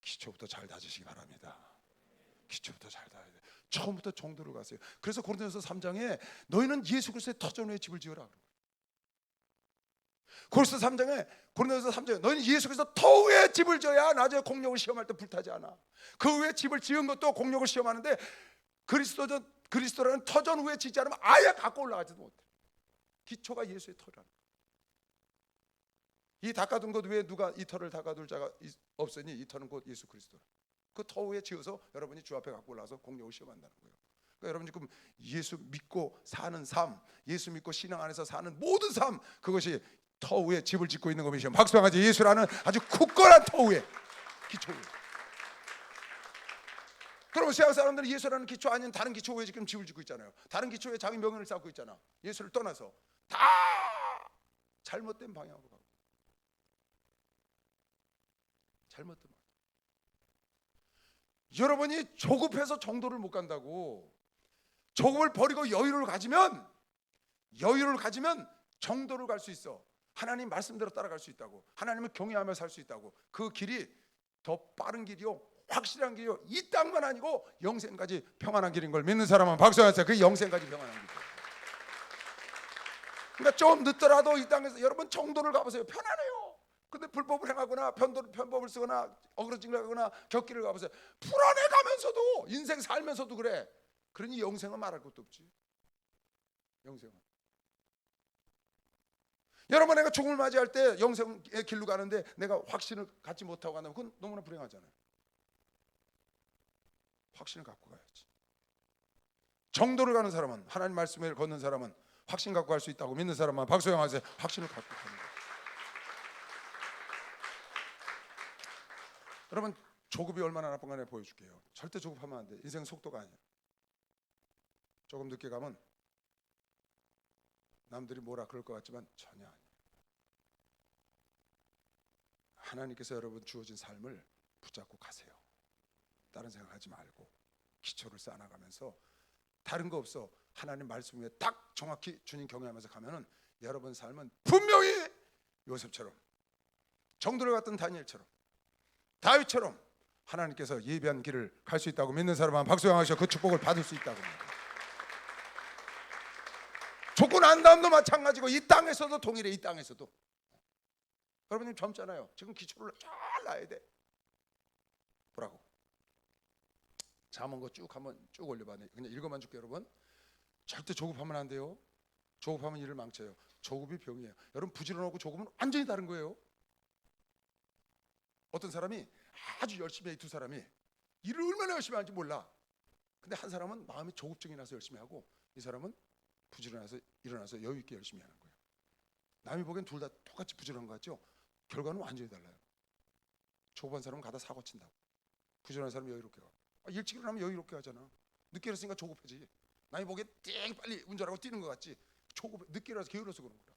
기초부터 잘 다지시기 바랍니다. 기초부터 잘 다져야 돼. 처음부터 정도를 가세요. 그래서 고린도전서 3장에 너희는 예수 그리스도의 터전 위에 집을 지어라. 고린도전서 3장에 너희는 예수 그리스도 터 위에 집을 지어야 나중에 공력을 시험할 때 불타지 않아. 그 위에 집을 지은 것도 공력을 시험하는데 그리스도라는 터전 위에 짓지 않으면 아예 갖고 올라가지도 못해. 기초가 예수의 터라는 거야. 이 닦아둔 것 위에 누가 이 터를 닦아둘 자가 없으니 이 터는 곧 예수 그리스도라. 그 터 위에 지어서 여러분이 주 앞에 갖고 올라와서 공력을 시험한다는 거예요. 그러니까 여러분 지금 예수 믿고 사는 삶, 예수 믿고 신앙 안에서 사는 모든 삶, 그것이 터 위에 집을 짓고 있는 것이죠. 박수하지. 예수라는 아주 굳건한 터 위에, 기초 위에. 그러면 세상 사람들은 예수라는 기초 아닌 다른 기초 위에 지금 집을 짓고 있잖아요. 다른 기초 위에 자기 명예를 쌓고 있잖아. 예수를 떠나서 다 잘못된 방향으로 가고. 잘못된 방향. 여러분이 조급해서 정도를 못 간다고. 조급을 버리고 여유를 가지면 정도를 갈 수 있어. 하나님 말씀대로 따라갈 수 있다고. 하나님을 경외하며 살 수 있다고. 그 길이 더 빠른 길이요, 확실한 길이요, 이 땅만 아니고 영생까지 평안한 길인 걸 믿는 사람은 박수하세요. 그 영생까지 평안한 길. 그러니까 좀 늦더라도 이 땅에서 여러분 정도를 가보세요. 편안해요. 근데 불법을 행하거나 편법을 쓰거나 어그러짐을 하거나 격기를 가보세요. 불안해가면서도 인생 살면서도 그래. 그러니 영생은 말할 것도 없지. 영생은. 여러분 내가 죽음을 맞이할 때 영생의 길로 가는데 내가 확신을 갖지 못하고 간다면 그건 너무나 불행하잖아요. 확신을 갖고 가야지. 정도를 가는 사람은, 하나님 말씀을 걷는 사람은 확신 갖고 갈 수 있다고 믿는 사람만 박수영 하세요. 확신을 갖고 가는 거예요. 여러분 조급이 얼마나 나쁜 가 내가 보여줄게요. 절대 조급하면 안 돼. 인생 속도가 아니야. 조금 늦게 가면 남들이 뭐라 그럴 것 같지만 전혀 아니에요. 하나님께서 여러분 주어진 삶을 붙잡고 가세요. 다른 생각하지 말고 기초를 쌓아나가면서 다른 거 없어. 하나님 말씀 위에 딱 정확히 주님 경외하면서 가면은 여러분 삶은 분명히 요셉처럼, 정도를 갔던 다니엘처럼, 다윗처럼 하나님께서 예비한 길을 갈 수 있다고 믿는 사람은 박수영하셔. 그 축복을 받을 수 있다고. 조건 안 다음도 마찬가지고 이 땅에서도 동일해. 이 땅에서도 여러분님 젊잖아요. 지금 기초를 잘 놔야 돼. 뭐라고? 잠은 거 쭉 한번 쭉 올려봐. 그냥 읽어만 줄게. 여러분 절대 조급하면 안 돼요. 조급하면 일을 망쳐요. 조급이 병이에요. 여러분 부지런하고 조급은 완전히 다른 거예요. 어떤 사람이 아주 열심히 해. 두 사람이 일을 얼마나 열심히 하는지 몰라. 근데 한 사람은 마음이 조급증이 나서 열심히 하고, 이 사람은 부지런해서 일어나서 여유 있게 열심히 하는 거예요. 남이 보기엔 둘 다 똑같이 부지런한 거 같죠? 결과는 완전히 달라요. 조급한 사람은 가다 사고 친다고. 부지런한 사람은 여유롭게 가고. 일찍 일어나면 여유롭게 하잖아. 늦게 일어났으니까 조급하지. 남이 보기엔 띵 빨리 운전하고 뛰는 것 같지. 늦게 일어나서 게을러서 그런 거라.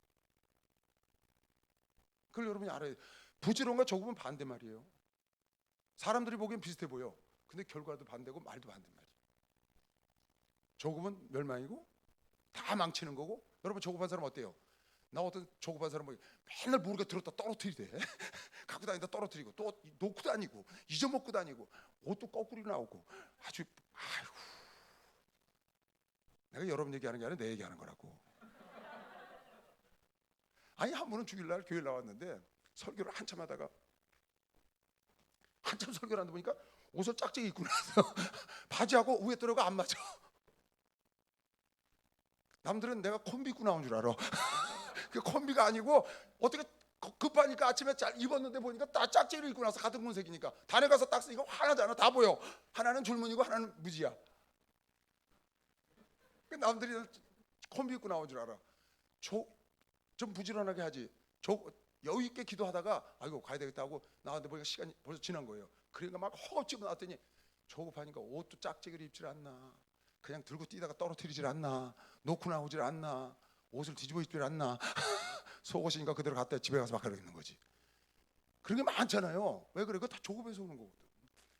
그걸 여러분이 알아야 돼요. 부지런과 조급은 반대 말이에요. 사람들이 보기엔 비슷해 보여. 근데 결과도 반대고 말도 반대 말이에요. 조급은 멸망이고 다 망치는 거고. 여러분 조급한 사람 어때요? 나 어떤 조급한 사람 뭐 맨날 모르게 들었다 떨어뜨리대. 갖고 다니다 떨어뜨리고 또 놓고 다니고 잊어먹고 다니고 옷도 거꾸로 나오고 아주 아이고. 내가 여러분 얘기하는 게 아니라 내 얘기하는 거라고. 아니 한 분은 주일날 교회 나왔는데 설교를 한참 하다가 한참 설교를 하다 보니까 옷을 짝짝이 입고 나서 바지하고 위에 들어가 안 맞아. 남들은 내가 콤비 입고 나온 줄 알아. 그 콤비가 아니고 어떻게 급하니까 아침에 잘 입었는데 보니까 다 짝짝이를 입고 나서 같은 군색이니까 단에 가서 딱 쓰니까 하나잖아. 다 보여. 하나는 줄무늬고 하나는 무지야. 그 남들이 콤비 입고 나온 줄 알아. 좀 부지런하게 하지. 여유 있게 기도하다가 아이고 가야 되겠다 하고 나왔는데 보니까 시간이 벌써 지난 거예요. 그러니까 막 허겁지겁 나왔더니 조급하니까 옷도 짝짝이를 입질 않나, 그냥 들고 뛰다가 떨어뜨리질 않나, 놓고 나오질 않나, 옷을 뒤집어 입질 않나. 속옷이니까 그대로 갖다 집에 가서 막 하고 있는 거지. 그런 게 많잖아요. 왜 그래? 그거 다 조급해서 오는 거거든.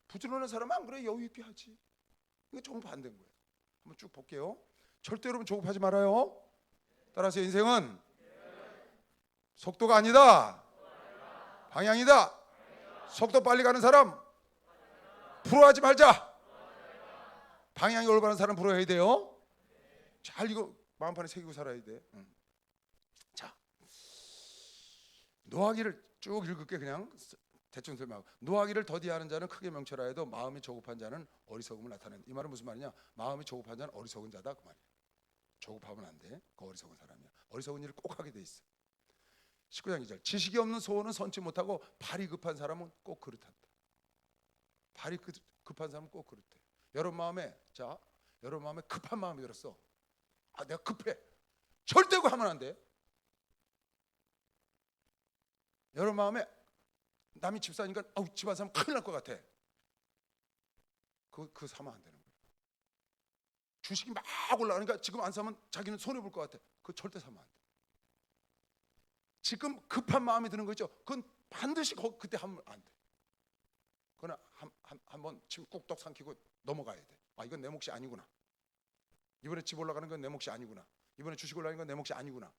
부지런한 사람은 안 그래. 여유 있게 하지. 이게 좀 반대인 거예요. 한번 쭉 볼게요. 절대 여러분 조급하지 말아요. 따라서 인생은 속도가 아니다, 방향이다. 속도 빨리 가는 사람 부러워하지 말자. 방향이 올바른 사람 부러워해야 돼요. 잘 이거 마음판에 새기고 살아야 돼. 자, 노하기를 쭉 읽을게. 그냥 대충 설명하고. 노하기를 더디하는 자는 크게 명철하 해도 마음이 조급한 자는 어리석음을 나타낸다. 이 말은 무슨 말이냐? 마음이 조급한 자는 어리석은 자다 그 말이야. 조급하면 안 돼. 그 어리석은 사람이야. 어리석은 일을 꼭 하게 돼 있어. 19장 2절. 지식이 없는 소원은 선치 못하고 발이 급한 사람은 꼭 그렇단다. 발이 급한 사람은 꼭 그렇대. 여러분 마음에 급한 마음이 들었어. 아, 내가 급해. 절대 그거 하면 안 돼. 여러분 마음에 남이 집 사니까 집 안 사면 큰일 날 것 같아. 그거 사면 안 되는 거야. 주식이 막 올라가니까 지금 안 사면 자기는 손해 볼 것 같아. 그거 절대 사면 안 돼. 지금 급한 마음이 드는 거 있죠? 그건 반드시 그때 하면 안 돼. 그거는 한번 침 꾹떡 삼키고 넘어가야 돼. 아, 이건 내 몫이 아니구나. 이번에 집 올라가는 건 내 몫이 아니구나. 이번에 주식 올라가는 건 내 몫이 아니구나.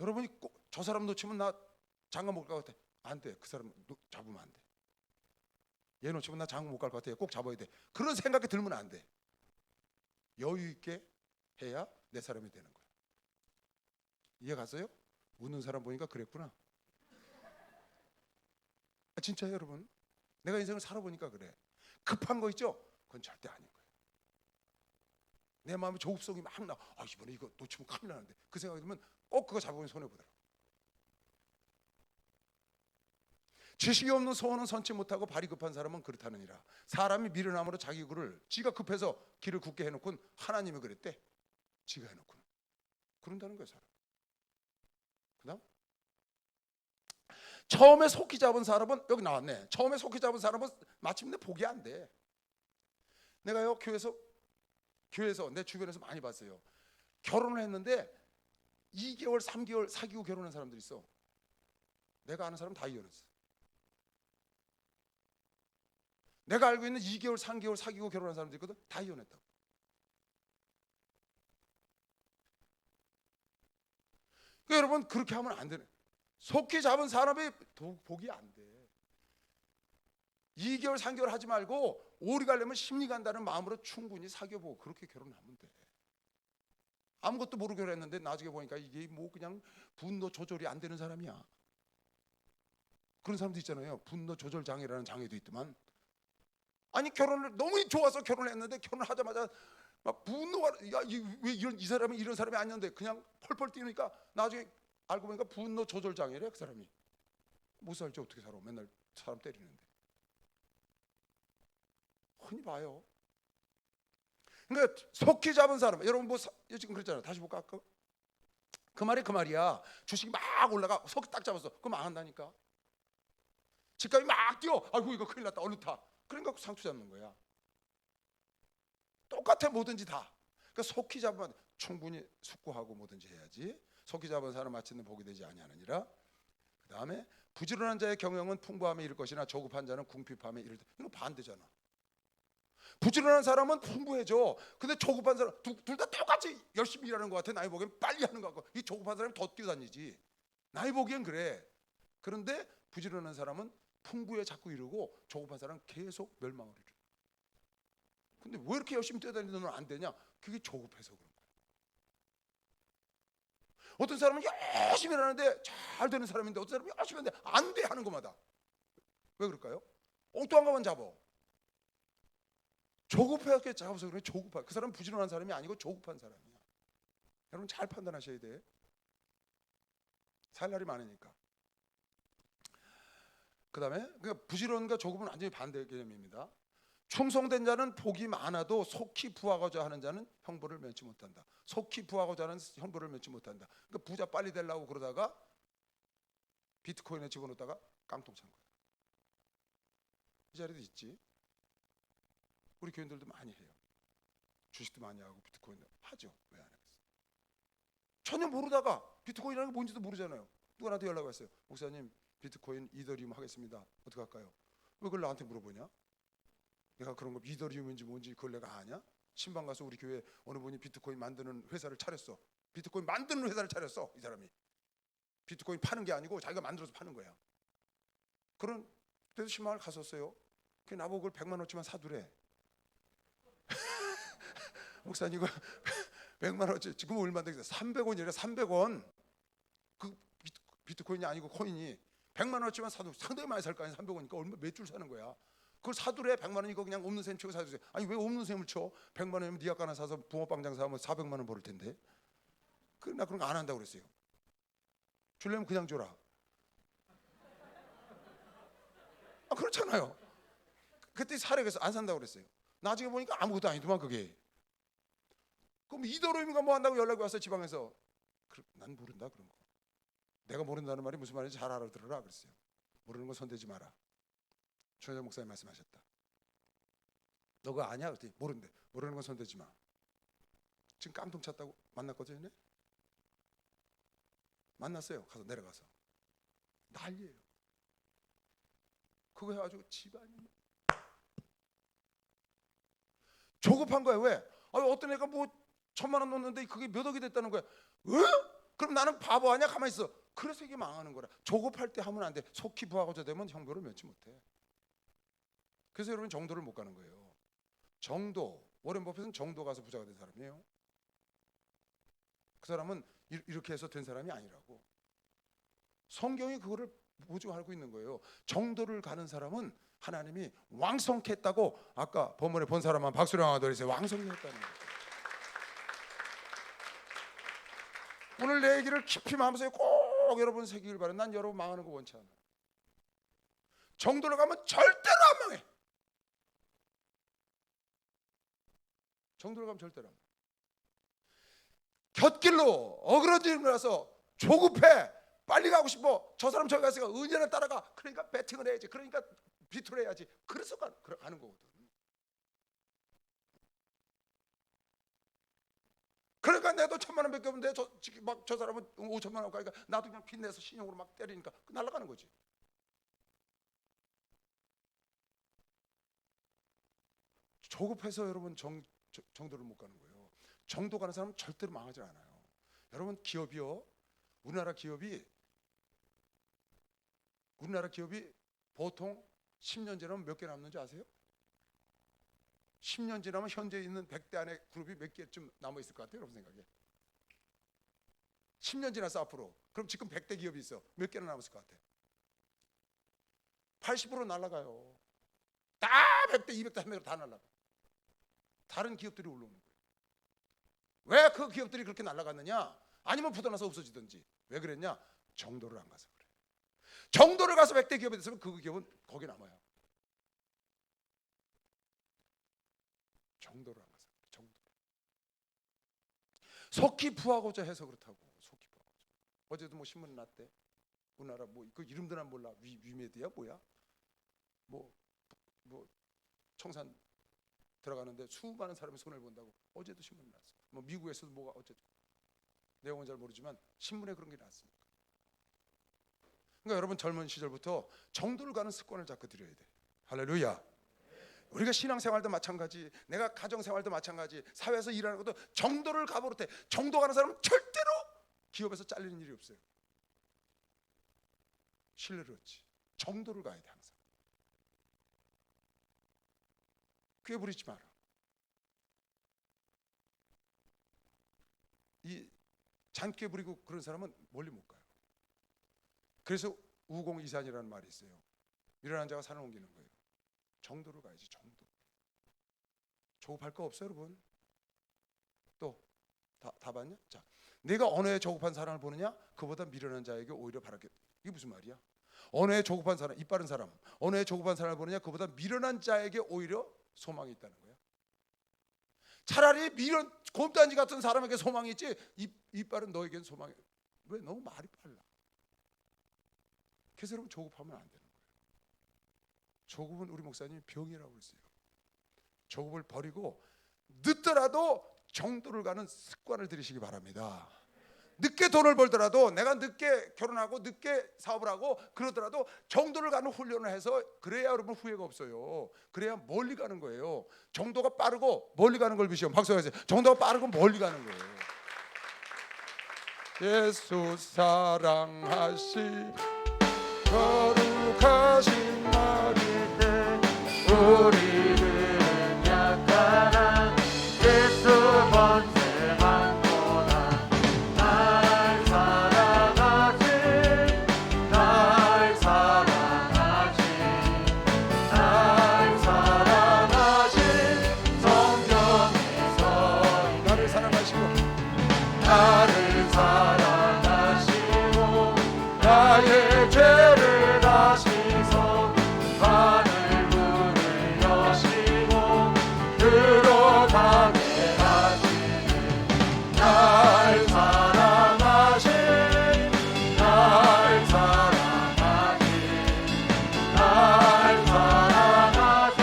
여러분이 꼭 저 사람 놓치면 나 장가 못 갈 것 같아. 안 돼. 그 사람 잡으면 안 돼. 얘 놓치면 나 장가 못 갈 것 같아. 꼭 잡아야 돼. 그런 생각이 들면 안 돼. 여유 있게 해야 내 사람이 되는 거야. 이해 갔어요? 웃는 사람 보니까 그랬구나. 진짜요, 여러분? 내가 인생을 살아보니까 그래. 급한 거 있죠? 그건 절대 아닌 거예요. 내 마음에 조급성이 막 나. 아, 이번에 이거 놓치면 큰일 나는데. 그 생각이 들면 꼭 그거 잡으면 손해보더라. 지식이 없는 소원은 선치 못하고 발이 급한 사람은 그렇다느니라. 사람이 미련함으로 자기 굴을 지가 급해서 길을 굳게 해놓고는 하나님이 그랬대. 지가 해놓고는 그런다는 거예요, 사람. 그다음 처음에 속히 잡은 사람은 여기 나왔네. 처음에 속히 잡은 사람은 마침내 포기 안 돼. 내가요 교회에서 내 주변에서 많이 봤어요. 결혼을 했는데 2개월, 3개월 사귀고 결혼한 사람들이 있어. 내가 아는 사람 다 이혼했어. 내가 알고 있는 2개월, 3개월 사귀고 결혼한 사람들이 있거든. 다 이혼했다고. 그러니까 여러분 그렇게 하면 안 되네. 속히 잡은 사람이 복이 안 돼. 2개월, 3개월 하지 말고 오래 가려면 심리 간다는 마음으로 충분히 사귀어보고 그렇게 결혼하면 돼. 아무것도 모르고 결혼했는데 나중에 보니까 이게 뭐 그냥 분노 조절이 안 되는 사람이야. 그런 사람도 있잖아요. 분노 조절 장애라는 장애도 있더만. 아니 결혼을 너무 좋아서 결혼을 했는데 결혼하자마자 막 분노가 왜 이 사람이 이런 사람이 아니었는데 그냥 펄펄 뛰니까 나중에 알고 보니까 분노 조절 장애래. 그 사람이 못 살지 어떻게 살아. 맨날 사람 때리는데. 흔히 봐요. 그러니까 속히 잡은 사람, 여러분 뭐 지금 그랬잖아요. 다시 볼까? 그 말이 그 말이야. 주식이 막 올라가 속히 딱 잡았어. 그럼 망한다니까. 집값이 막 뛰어. 아이고 이거 큰일 났다. 얼른 타. 그러니까 상투 잡는 거야. 똑같아 뭐든지 다. 그러니까 속히 잡으면 충분히 숙고하고 뭐든지 해야지. 속히 잡은 사람 마치는 복이 되지 아니하느니라. 그 다음에 부지런한 자의 경영은 풍부함에 이를 것이나 조급한 자는 궁핍함에 이를. 이거 반대잖아. 부지런한 사람은 풍부해져. 근데 조급한 사람 둘 다 똑같이 열심히 일하는 것 같아. 나이 보기엔 빨리 하는 것 같고 이 조급한 사람이 더 뛰어다니지. 나이 보기엔 그래. 그런데 부지런한 사람은 풍부에 자꾸 이르고 조급한 사람은 계속 멸망을 이루어. 근데 왜 이렇게 열심히 뛰어다니는 넌 안 되냐? 그게 조급해서 그런 거야. 어떤 사람은 열심히 일하는데 잘 되는 사람인데 어떤 사람은 열심히 하는데 안 돼 하는 것마다. 왜 그럴까요? 엉뚱한 것만 잡아. 조급하게 잡아서 그래. 조급한. 그 사람은 부지런한 사람이 아니고 조급한 사람이야. 여러분 잘 판단하셔야 돼. 살 날이 많으니까. 그 다음에 그러니까 부지런과 조급은 완전히 반대 개념입니다. 충성된 자는 복이 많아도 속히 부하고자 하는 자는 형벌을 면치 못한다. 속히 부하고자 하는 형벌을 면치 못한다. 그러니까 부자 빨리 되려고 그러다가 비트코인에 집어넣다가 깡통 찬 거야. 이 자리도 있지. 우리 교인들도 많이 해요. 주식도 많이 하고 비트코인도 하죠. 왜 안 하겠어요? 전혀 모르다가 비트코인이라는 게 뭔지도 모르잖아요. 누가 나한테 연락 왔어요. 목사님 비트코인 이더리움 하겠습니다. 어떻게 할까요? 왜 그걸 나한테 물어보냐? 내가 그런 거 이더리움인지 뭔지 그걸 내가 아냐? 신방 가서 우리 교회 어느 분이 비트코인 만드는 회사를 차렸어. 비트코인 만드는 회사를 차렸어. 이 사람이 비트코인 파는 게 아니고 자기가 만들어서 파는 거야. 그런 때도 신방을 갔었어요. 그 나보고 그걸 100만 원치만 사두래. 목사님 이거 100만 원치 지금 얼마 되겠어? 300원이래. 300원. 그 비트코인이 아니고 코인이 100만 원치만 사도 상당히 많이 살 거 아니야. 300원이니까 얼마 몇 줄 사는 거야. 그걸 사두래. 100만 원 이거 그냥 없는 셈 치고 사주세요. 아니 왜 없는 셈을 쳐? 100만 원이면 네 아까 하나 사서 붕어빵 장사하면 400만 원 벌을 텐데. 나 그런 거 안 한다고 그랬어요. 줄려면 그냥 줘라. 아 그렇잖아요. 그때 사려서 안 산다고 그랬어요. 나중에 보니까 아무것도 아니더만 그게. 그럼 이더리움인가 뭐 한다고 연락이 왔어 지방에서. 난 모른다 그런 거. 내가 모른다는 말이 무슨 말인지 잘 알아들어라 그랬어요. 모르는 거 손대지 마라. 조현정 목사님 말씀하셨다. 너 그거 아냐? 그랬더니 모른대. 모르는 건 손대지 마. 지금 깡통 찼다고 만났거든요. 만났어요. 가서 내려가서 난리예요. 그거 해가지고 집안이 조급한 거야. 왜? 어떤 애가 뭐 1,000만 원 넣었는데 그게 몇 억이 됐다는 거야. 그럼 나는 바보 아니야? 가만히 있어. 그래서 이게 망하는 거라. 조급할 때 하면 안 돼. 속히 부하고자 되면 형벌을 면치 못해. 그래서 여러분 정도를 못 가는 거예요. 정도. 워렌 버핏은 정도 가서 부자가 된 사람이에요. 그 사람은 이렇게 해서 된 사람이 아니라고. 성경이 그거를 보증하고 있는 거예요. 정도를 가는 사람은 하나님이 왕성케 했다고. 아까 본문에 본 사람만 박수를 하나 더 해주세요. 왕성케 했다는 거예요. 오늘 내 얘기를 깊이 마음속에 꼭 여러분 새기길 바래. 난 여러분 망하는 거 원치 않아요. 정도를 가면 절대로 안 망해. 정도를 가면 절대로 안 망해. 곁길로 어그러지면서 조급해. 빨리 가고 싶어. 저 사람 저기 갔으니까 은연을 따라가. 그러니까 배팅을 해야지. 그러니까 비트를 해야지. 그래서 가는 거거든. 그러니까 내도 1,000만 원 밖에 없는데 저 사람은 5천만 원 가니까 나도 그냥 빚내서 신용으로 막 때리니까 날아가는 거지. 조급해서 여러분 정도를 못 가는 거예요. 정도 가는 사람은 절대로 망하지 않아요. 여러분 기업이요. 우리나라 기업이 보통 10년 지나면 몇 개 남는지 아세요? 10년 지나면 현재 있는 100대 안에 그룹이 몇 개쯤 남아 있을 것 같아요, 여러분 생각에? 10년 지나서 앞으로. 그럼 지금 100대 기업이 있어. 몇 개나 남았을 것 같아? 80% 날아가요. 다 100대, 200대, 300대 다 날아가. 다른 기업들이 올라오는 거예요. 왜 그 기업들이 그렇게 날아갔느냐? 아니면 부도나서 없어지든지. 왜 그랬냐? 정도를 안 가서 그래. 정도를 가서 100대 기업이 됐으면 그 기업은 거기 남아요. 정도를 안 가서 그래. 정도를. 속히 부하고자 해서 그렇다고. 속히 부하고자. 어제도 뭐 신문 났대. 우리나라 뭐 그 이름도 난 몰라. 위메드야 뭐야? 뭐 청산 들어가는데 수많은 사람이 손해를 본다고 어제도 신문 났어. 뭐 미국에서도 뭐가 어쨌든 내용은 잘 모르지만 신문에 그런 게 났습니다. 그러니까 여러분 젊은 시절부터 정도를 가는 습관을 자꾸 들여야 돼. 할렐루야. 우리가 신앙생활도 마찬가지, 내가 가정생활도 마찬가지, 사회에서 일하는 것도 정도를 가버릇해. 정도 가는 사람은 절대로 기업에서 잘리는 일이 없어요. 신뢰를 얻지. 정도를 가야 돼 항상. 꾀부리지 마라. 이 잔꾀 부리고 그런 사람은 멀리 못 가요. 그래서 우공이산이라는 말이 있어요. 미련한 자가 산을 옮기는 거예요. 정도로 가야지, 정도. 조급할 거 없어요, 여러분. 또 다 봤냐? 자, 내가 언어에 조급한 사람을 보느냐? 그보다 미련한 자에게 오히려 바라게. 이게 무슨 말이야? 언어에 조급한 사람, 입 바른 사람, 언어에 조급한 사람을 보느냐? 그보다 미련한 자에게 오히려 소망이 있다는 거야. 차라리 미련 곰단지 같은 사람에게 소망이 있지, 입 바른 너에게는 소망이. 왜? 너무 말이 빨라. 그래서 여러분 조급하면 안 되는 거예요. 조급은 우리 목사님이 병이라고 했어요. 조급을 버리고 늦더라도 정도를 가는 습관을 들이시기 바랍니다. 늦게 돈을 벌더라도, 내가 늦게 결혼하고 늦게 사업을 하고 그러더라도 정도를 가는 훈련을 해서, 그래야 여러분 후회가 없어요. 그래야 멀리 가는 거예요. 정도가 빠르고 멀리 가는 걸 비시오. 박수하세요. 정도가 빠르고 멀리 가는 거예요. 예수 사랑하시 거룩하신 나를 때 우리들은 약하나 예수 번제만보다 날 사랑하신 날 사랑하신 날 사랑하신 성경에서 나를 사랑하시고 나를 사랑하시고 나의 죄를 다시서 하늘문을 여시고 들어가게 하시는 날 사랑하신 날 사랑하신 날 사랑하신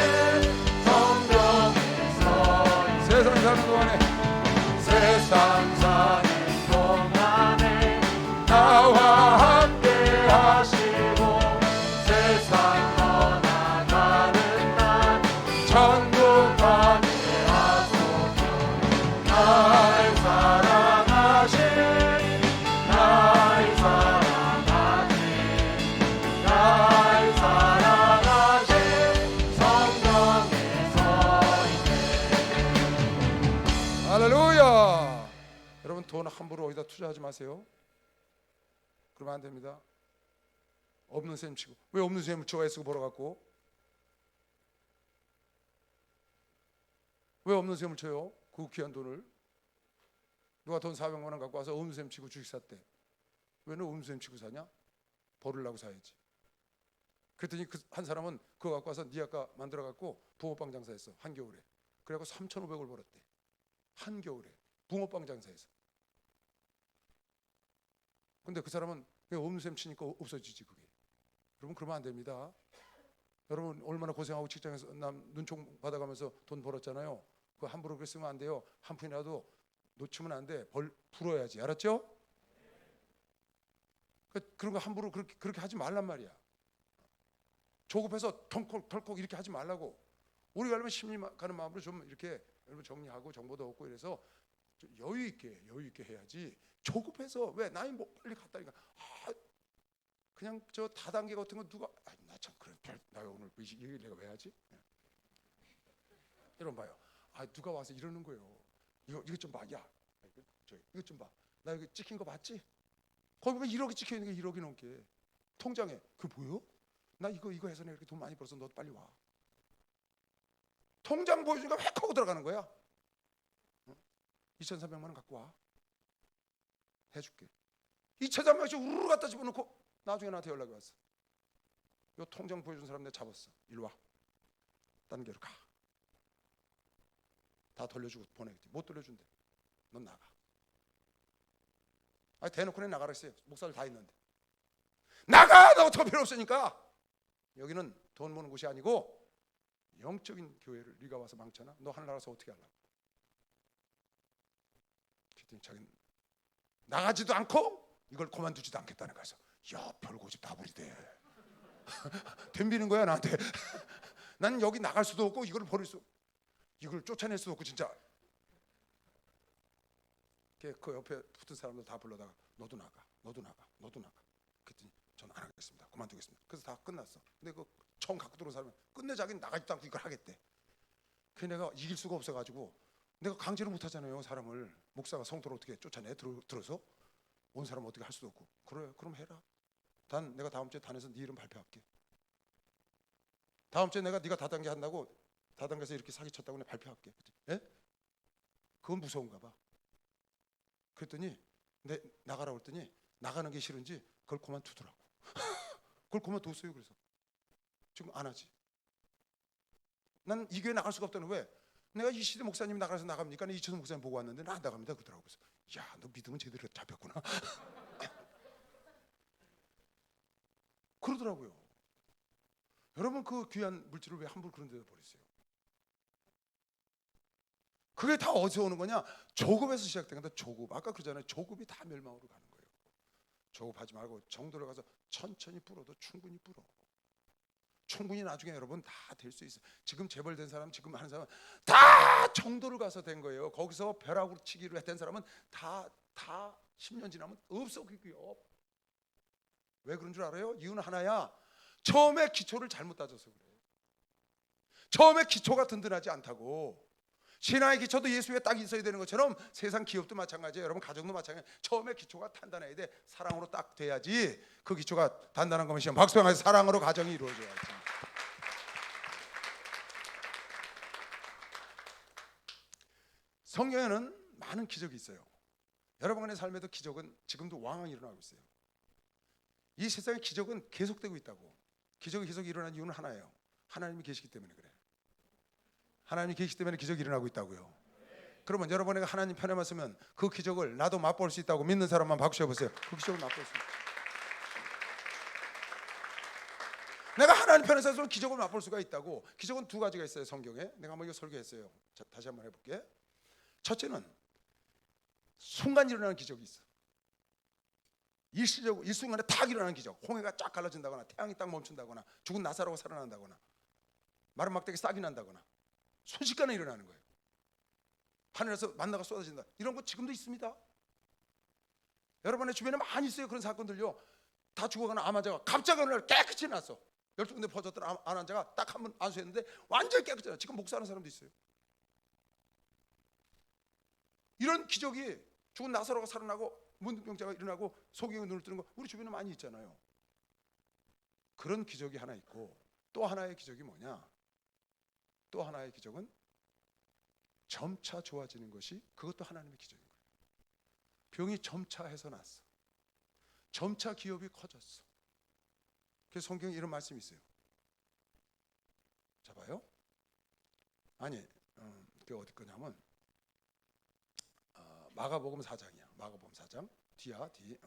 성경에서 세상 사는 동안에 세상 사는 동안에 나와 함께 하시고 세상 떠나가는 날 천국 가게 하소서. 날 사랑하신 날 사랑하신 날 사랑하신 성경에서 할렐루야. 여러분 돈 함부로 어디다 투자하지 마세요. 그러면 안 됩니다. 없는 셈 치고. 왜 없는 셈을 치고 애쓰고 벌어갖고? 왜 없는 셈을 쳐요? 그 귀한 돈을. 누가 돈 400만 원 갖고 와서 없는 셈 치고 주식 샀대. 왜 너 없는 셈 치고 사냐? 벌으려고 사야지. 그랬더니 그 한 사람은 그거 갖고 와서 니 아까 만들어갖고 붕어빵 장사했어. 한겨울에. 그래갖고 3,500을 벌었대. 한겨울에 붕어빵 장사해서. 근데 그 사람은 그냥 없는 셈 치니까 없어지지 그게. 여러분 그러면 안 됩니다. 여러분 얼마나 고생하고 직장에서 남 눈총 받아가면서 돈 벌었잖아요. 그거 함부로 그렇게 쓰면 안 돼요. 한 푼이라도 놓치면 안 돼. 풀어야지. 알았죠? 그런 거 함부로 그렇게 하지 말란 말이야. 조급해서 덜컥 이렇게 하지 말라고. 우리가 그러면 심리 가는 마음으로 좀 이렇게 여러분 정리하고 정보도 얻고 이래서 좀 여유 있게 해야지. 조급해서 왜 나이 뭐 빨리 갔다니까. 그냥 저 다단계 같은 거 누가 나 참 그래 나 오늘 이걸 내가 왜 하지? 여러분 봐요. 누가 와서 이러는 거예요. 이거 좀 봐. 야 이거 좀 봐. 나 이거 찍힌 거 봤지? 거기 보면 1억이 찍혀 있는 게 1억이 넘게 통장에. 그게 뭐예요? 나 이거 해서 내가 이렇게 돈 많이 벌어서 너도 빨리 와. 통장 보여주니까 획 하고 들어가는 거야. 2,300만 원 갖고 와. 해줄게. 2,300만 원씩 우르르 갖다 집어넣고 나중에 나한테 연락이 왔어. 요 통장 보여준 사람 내가 잡았어. 일로 와. 딴 데로 가. 다 돌려주고 보내겠지. 못 돌려준대. 넌 나가. 대놓고 내 나가라 했어요. 목사들 다 있는데. 나가! 나 어떻게 필요 없으니까. 여기는 돈 모는 곳이 아니고 영적인 교회를 네가 와서 망쳐놔? 너 하늘나라서 어떻게 하려고? 그랬더니 자기는 나가지도 않고 이걸 그만두지도 않겠다는 거였어. 야, 별고집 다 부리대. 덤비는 거야 나한테. 난 여기 나갈 수도 없고 이걸 버릴 수, 이걸 쫓아낼 수도 없고 진짜. 그 옆에 붙은 사람들 다 불러다가 너도 나가. 그랬더니 저는 안 하겠습니다. 그만두겠습니다. 그래서 다 끝났어. 근데 그 처음 갖고 들어온 사람은 끝내 자기는 나가지도 않고 이걸 하겠대. 그래서 내가 이길 수가 없어가지고 내가 강제로 못 하잖아요. 사람을 목사가 성도를 어떻게 쫓아내 들어서. 온 사람 어떻게 할 수도 없고. 그래, 그럼 해라. 단 내가 다음 주에 단에서 네 이름 발표할게. 다음 주에 내가 네가 다단계 한다고 다단계에서 이렇게 사기쳤다고 내가 발표할게. 예? 그건 무서운가 봐. 그랬더니 내 나가라고 했더니 나가는 게 싫은지 그걸 그만두더라고. 그걸 그만뒀어요. 그래서 지금 안 하지. 난 이 교회 나갈 수가 없다는. 왜? 내가 이시대 목사님 나가서 나갑니까? 이천수 목사님 보고 왔는데 나 안 나갑니다 그러더라고. 그래서 야, 너 믿음은 제대로 잡혔구나. 그러더라고요. 여러분, 그 귀한 물질을 왜 함부로 그런 데다 버리세요? 그게 다 어디서 오는 거냐? 조급에서 시작된 건데, 조급. 아까 그러잖아요. 조급이 다 멸망으로 가는 거예요. 조급하지 말고 정도로 가서 천천히 불어도 충분히 불어. 충분히 나중에 여러분 다 될 수 있어요. 지금 재벌된 사람, 지금 하는 사람 다 정도를 가서 된 거예요. 거기서 벼락으로 치기로 된 사람은 다 10년 지나면 없어. 그 기업. 왜 그런 줄 알아요? 이유는 하나야. 처음에 기초를 잘못 따져서 그래. 처음에 기초가 든든하지 않다고. 신앙의 기초도 예수 위에 딱 있어야 되는 것처럼 세상 기업도 마찬가지예요. 여러분, 가정도 마찬가지예요. 처음에 기초가 단단해야 돼. 사랑으로 딱 돼야지 그 기초가 단단한 거면 시험. 박수영하시 사랑으로 가정이 이루어져야지. 성경에는 많은 기적이 있어요. 여러분의 삶에도 기적은 지금도 왕왕 일어나고 있어요. 이 세상의 기적은 계속되고 있다고. 기적이 계속 일어나는 이유는 하나예요. 하나님이 계시기 때문에 그래. 하나님이 계시기 때문에 기적이 일어나고 있다고요. 그러면 여러분에게 하나님 편에만 쓰면 그 기적을 나도 맛볼 수 있다고 믿는 사람만 박수 쳐보세요. 그 기적을 맛볼 수 있어요. 내가 하나님 편에 서서 기적을 맛볼 수가 있다고. 기적은 두 가지가 있어요. 성경에. 내가 한번 이거 설교했어요. 자, 다시 한번 해볼게. 첫째는 순간 일어나는 기적이 있어. 일시적으로 일순간에 딱 일어나는 기적. 홍해가 쫙 갈라진다거나 태양이 딱 멈춘다거나 죽은 나사로가 살아난다거나 마른 막대기 싹이 난다거나 순식간에 일어나는 거예요. 하늘에서 만나가 쏟아진다. 이런 거 지금도 있습니다. 여러분의 주변에 많이 있어요. 그런 사건들요. 다 죽어가는 암 환자가 갑자기 어느 날 깨끗이 났어. 12군데 퍼졌던 암 환자가 딱 한 번 안수했는데 완전히 깨끗이 났어. 지금 목사하는 사람도 있어요. 이런 기적이 죽은 나사로가 살아나고 문둥병자가 일어나고 소경이 눈을 뜨는 거 우리 주변에 많이 있잖아요. 그런 기적이 하나 있고, 또 하나의 기적이 뭐냐? 또 하나의 기적은 점차 좋아지는 것이, 그것도 하나님의 기적인 거예요. 병이 점차 해서 났어. 점차 기업이 커졌어. 그래서 성경에 이런 말씀이 있어요. 자, 봐요. 아니, 그게 어디 거냐면 마가복음 4장이야. 마가복음 4장 뒤야 뒤.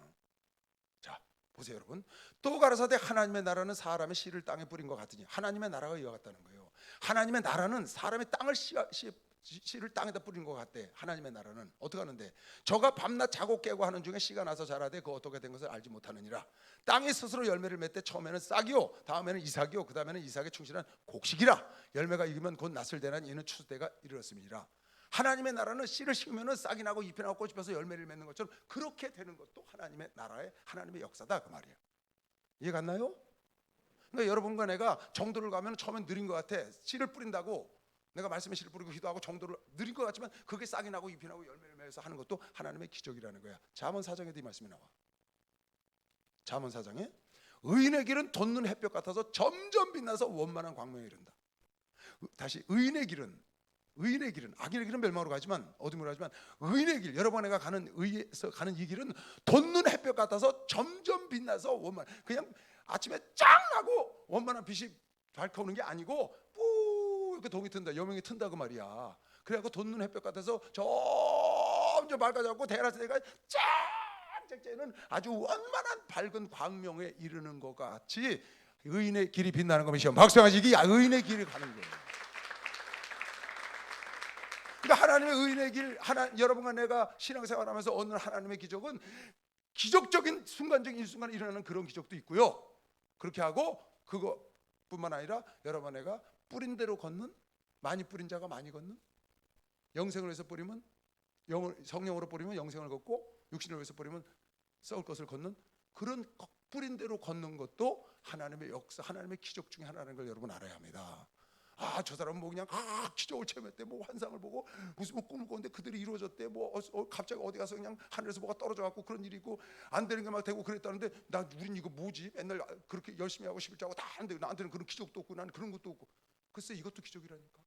자, 보세요 여러분. 또 가라사대 하나님의 나라는 사람의 씨를 땅에 뿌린 것 같으니. 하나님의 나라가 이와 같다는 거예요. 하나님의 나라는 사람의 땅을 씨를 땅에다 뿌린 것 같대. 하나님의 나라는 어떻게 하는데? 저가 밤낮 자고 깨고 하는 중에 씨가 나서 자라되 그 어떻게 된 것을 알지 못하느니라. 땅이 스스로 열매를 맺되 처음에는 싹이요 다음에는 이삭이요 그 다음에는 이삭에 충실한 곡식이라. 열매가 익으면 곧 낫을 대난 이는 추수때가 이르렀음이니라. 하나님의 나라는 씨를 심으면 싹이 나고 잎이 나고 꽃이 펴서 열매를 맺는 것처럼 그렇게 되는 것도 하나님의 나라의 하나님의 역사다 그 말이에요. 이해 갔나요? 그러니까 여러분과 내가 정도를 가면 처음엔 느린 것 같아. 씨를 뿌린다고 내가 말씀에 씨를 뿌리고 기도하고 정도를 느린 것 같지만 그게 싹이 나고 잎이 나고 열매를 맺어서 하는 것도 하나님의 기적이라는 거야. 잠언 4장에도 이 말씀이 나와. 잠언 4장에 의인의 길은 돋는 햇볕 같아서 점점 빛나서 원만한 광명에 이른다. 다시 의인의 길은 악인의 길은 멸망으로 가지만 어둠으로 가지만 의인의 길, 여러분 내가 가는 의에서 가는 이 길은 돋는 햇볕 같아서 점점 빛나서 원만, 그냥 아침에 짱 하고 원만한 빛이 밝혀오는 게 아니고 뿌 이렇게 동이 튼다, 여명이 튼다 그 말이야. 그래갖고 돋는 햇볕 같아서 점점 밝아져갖고 대낮에가 짱짱짱는 아주 원만한 밝은 광명에 이르는 것 같이 의인의 길이 빛나는 것이요. 박수하시 이게 의인의 길을 가는 거예요. 그러니까 하나님의 의인의 길, 여러분과 내가 신앙생활하면서 얻는 하나님의 기적은 기적적인 순간적인 일순간에 일어나는 그런 기적도 있고요. 그렇게 하고 그것뿐만 아니라 여러분 내가 뿌린 대로 걷는, 많이 뿌린 자가 많이 걷는, 영생을 위해서 뿌리면 성령으로 뿌리면 영생을 걷고 육신을 위해서 뿌리면 썩을 것을 걷는 그런 뿌린 대로 걷는 것도 하나님의 역사, 하나님의 기적 중에 하나라는 걸 여러분 알아야 합니다. 아, 저 사람은 뭐 그냥 기적을 체험했대, 뭐 환상을 보고 무슨 뭐 꿈을 꿨는데 그들이 이루어졌대, 뭐 갑자기 어디 가서 그냥 하늘에서 뭐가 떨어져 갖고 그런 일이 있고 안 되는 게 막 되고 그랬다는데, 우린 이거 뭐지? 맨날 그렇게 열심히 하고 11조 하고 다 하는데 나한테는 그런 기적도 없고 나는 그런 것도 없고. 글쎄, 이것도 기적이라니까.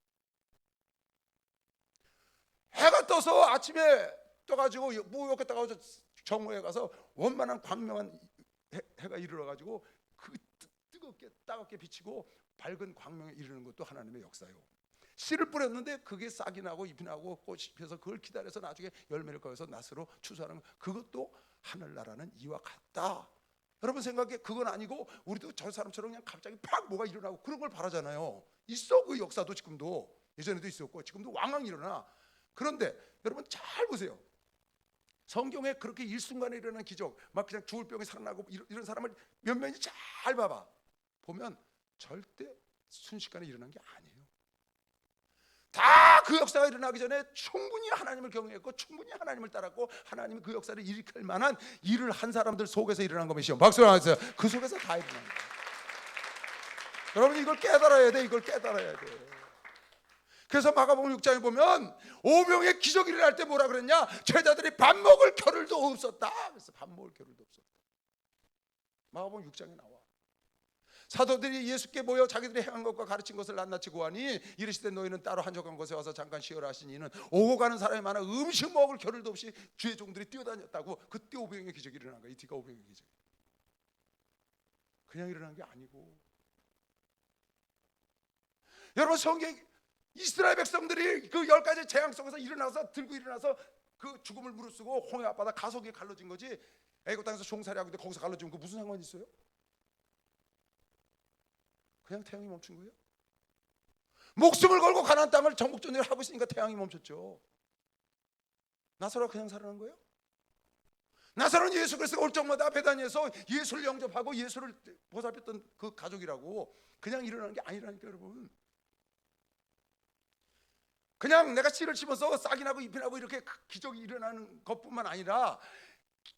해가 떠서 아침에 떠가지고 무역에 떠가지고 정오에 가서 원만한 광명한 해가 이르러가지고 그 뜨겁게 따갑게 비치고 밝은 광명에 이르는 것도 하나님의 역사요. 씨를 뿌렸는데 그게 싹이 나고 잎이 나고 꽃이 피어서 그걸 기다려서 나중에 열매를 거해서 낫으로 추수하는 것, 그것도 하늘나라는 이와 같다. 여러분 생각에 그건 아니고 우리도 저 사람처럼 그냥 갑자기 팍 뭐가 일어나고 그런 걸 바라잖아요. 있어, 그 역사도 지금도, 예전에도 있었고 지금도 왕왕 일어나. 그런데 여러분 잘 보세요. 성경에 그렇게 일순간에 일어나는 기적, 막 그냥 죽을 병이 살아나고 이런 사람을 몇 명이 잘 봐봐. 보면 절대 순식간에 일어난 게 아니에요. 다 그 역사가 일어나기 전에 충분히 하나님을 경외했고 충분히 하나님을 따랐고 하나님이 그 역사를 일으킬 만한 일을 한 사람들 속에서 일어난 것이죠. 박수 한번 주세요. 그 속에서 다 일어난 거예요. 여러분 이걸 깨달아야 돼. 이걸 깨달아야 돼. 그래서 마가복음 6장에 보면 오병의 기적이 일어날 때 뭐라 그랬냐? 제자들이 밥 먹을 겨를도 없었다. 그래서 밥 먹을 겨를도 없었다. 마가복음 6장에 나와. 사도들이 예수께 모여 자기들이 행한 것과 가르친 것을 낱낱이 구하니 이르시되 너희는 따로 한적한 곳에 와서 잠깐 쉬어라 하시니 이는 오고 가는 사람이 많아 음식 먹을 겨를도 없이 주의 종들이 뛰어다녔다고. 그때 오병의 기적이 일어난 거야. 이티가 오병의 기적. 그냥 일어난 게 아니고, 여러분 성경 이스라엘 백성들이 그 10가지 재앙 속에서 일어나서 들고 일어나서 그 죽음을 무릅쓰고 홍해 앞바다 가속에 갈라진 거지. 애굽 땅에서 종살이하고 있는데 거기서 갈라지면 그 무슨 상관이 있어요? 그냥 태양이 멈춘 거예요. 목숨을 걸고 가나안 땅을 정복전쟁을 하고 있으니까 태양이 멈췄죠. 나사로가 그냥 살아난 거예요? 나사로는 예수 그리스도가 올 적마다 베다니에서 예수를 영접하고 예수를 보살폈던 그 가족이라고. 그냥 일어나는 게 아니라니까 여러분. 그냥 내가 씨를 심어서 싹이 나고 잎이 나고 이렇게 기적이 일어나는 것뿐만 아니라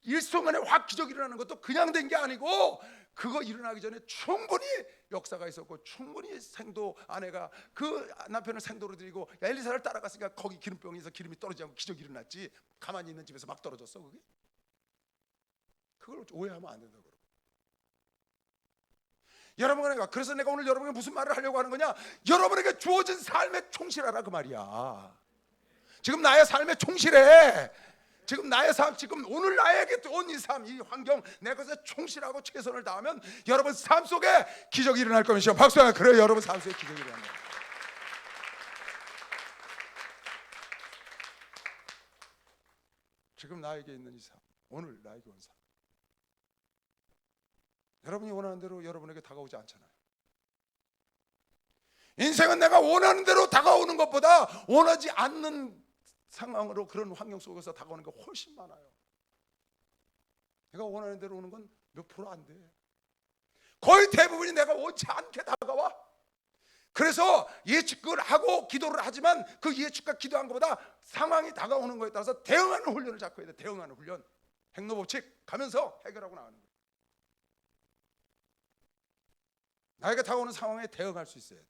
일순간에 확 기적이 일어나는 것도 그냥 된 게 아니고, 그거 일어나기 전에 충분히 역사가 있었고 충분히 생도 아내가 그 남편을 생도로 드리고 엘리사를 따라갔으니까 거기 기름병에서 기름이 떨어지지 않고 기적이 일어났지. 가만히 있는 집에서 막 떨어졌어 그게? 그걸 오해하면 안 된다고. 여러분에게, 그래서 내가 오늘 여러분에게 무슨 말을 하려고 하는 거냐? 여러분에게 주어진 삶에 충실하라 그 말이야. 지금 나의 삶에 충실해. 지금 나의 삶, 지금 오늘 나에게 온 이 삶, 이 환경, 내 것에 충실하고 최선을 다하면 여러분 삶 속에 기적이 일어날 것이죠. 박수 한번. 그래요, 여러분 삶 속에 기적이 일어납니다. 지금 나에게 있는 이 삶, 오늘 나에게 온 삶, 여러분이 원하는 대로 여러분에게 다가오지 않잖아요. 인생은 내가 원하는 대로 다가오는 것보다 원하지 않는 상황으로, 그런 환경 속에서 다가오는 게 훨씬 많아요. 내가 원하는 대로 오는 건 몇 프로 안 돼. 거의 대부분이 내가 원치 않게 다가와. 그래서 예측을 하고 기도를 하지만 그 예측과 기도한 것보다 상황이 다가오는 거에 따라서 대응하는 훈련을 자꾸 해야 돼. 대응하는 훈련. 행로법칙 가면서 해결하고 나가는 거예요. 나에게 다가오는 상황에 대응할 수 있어야 돼.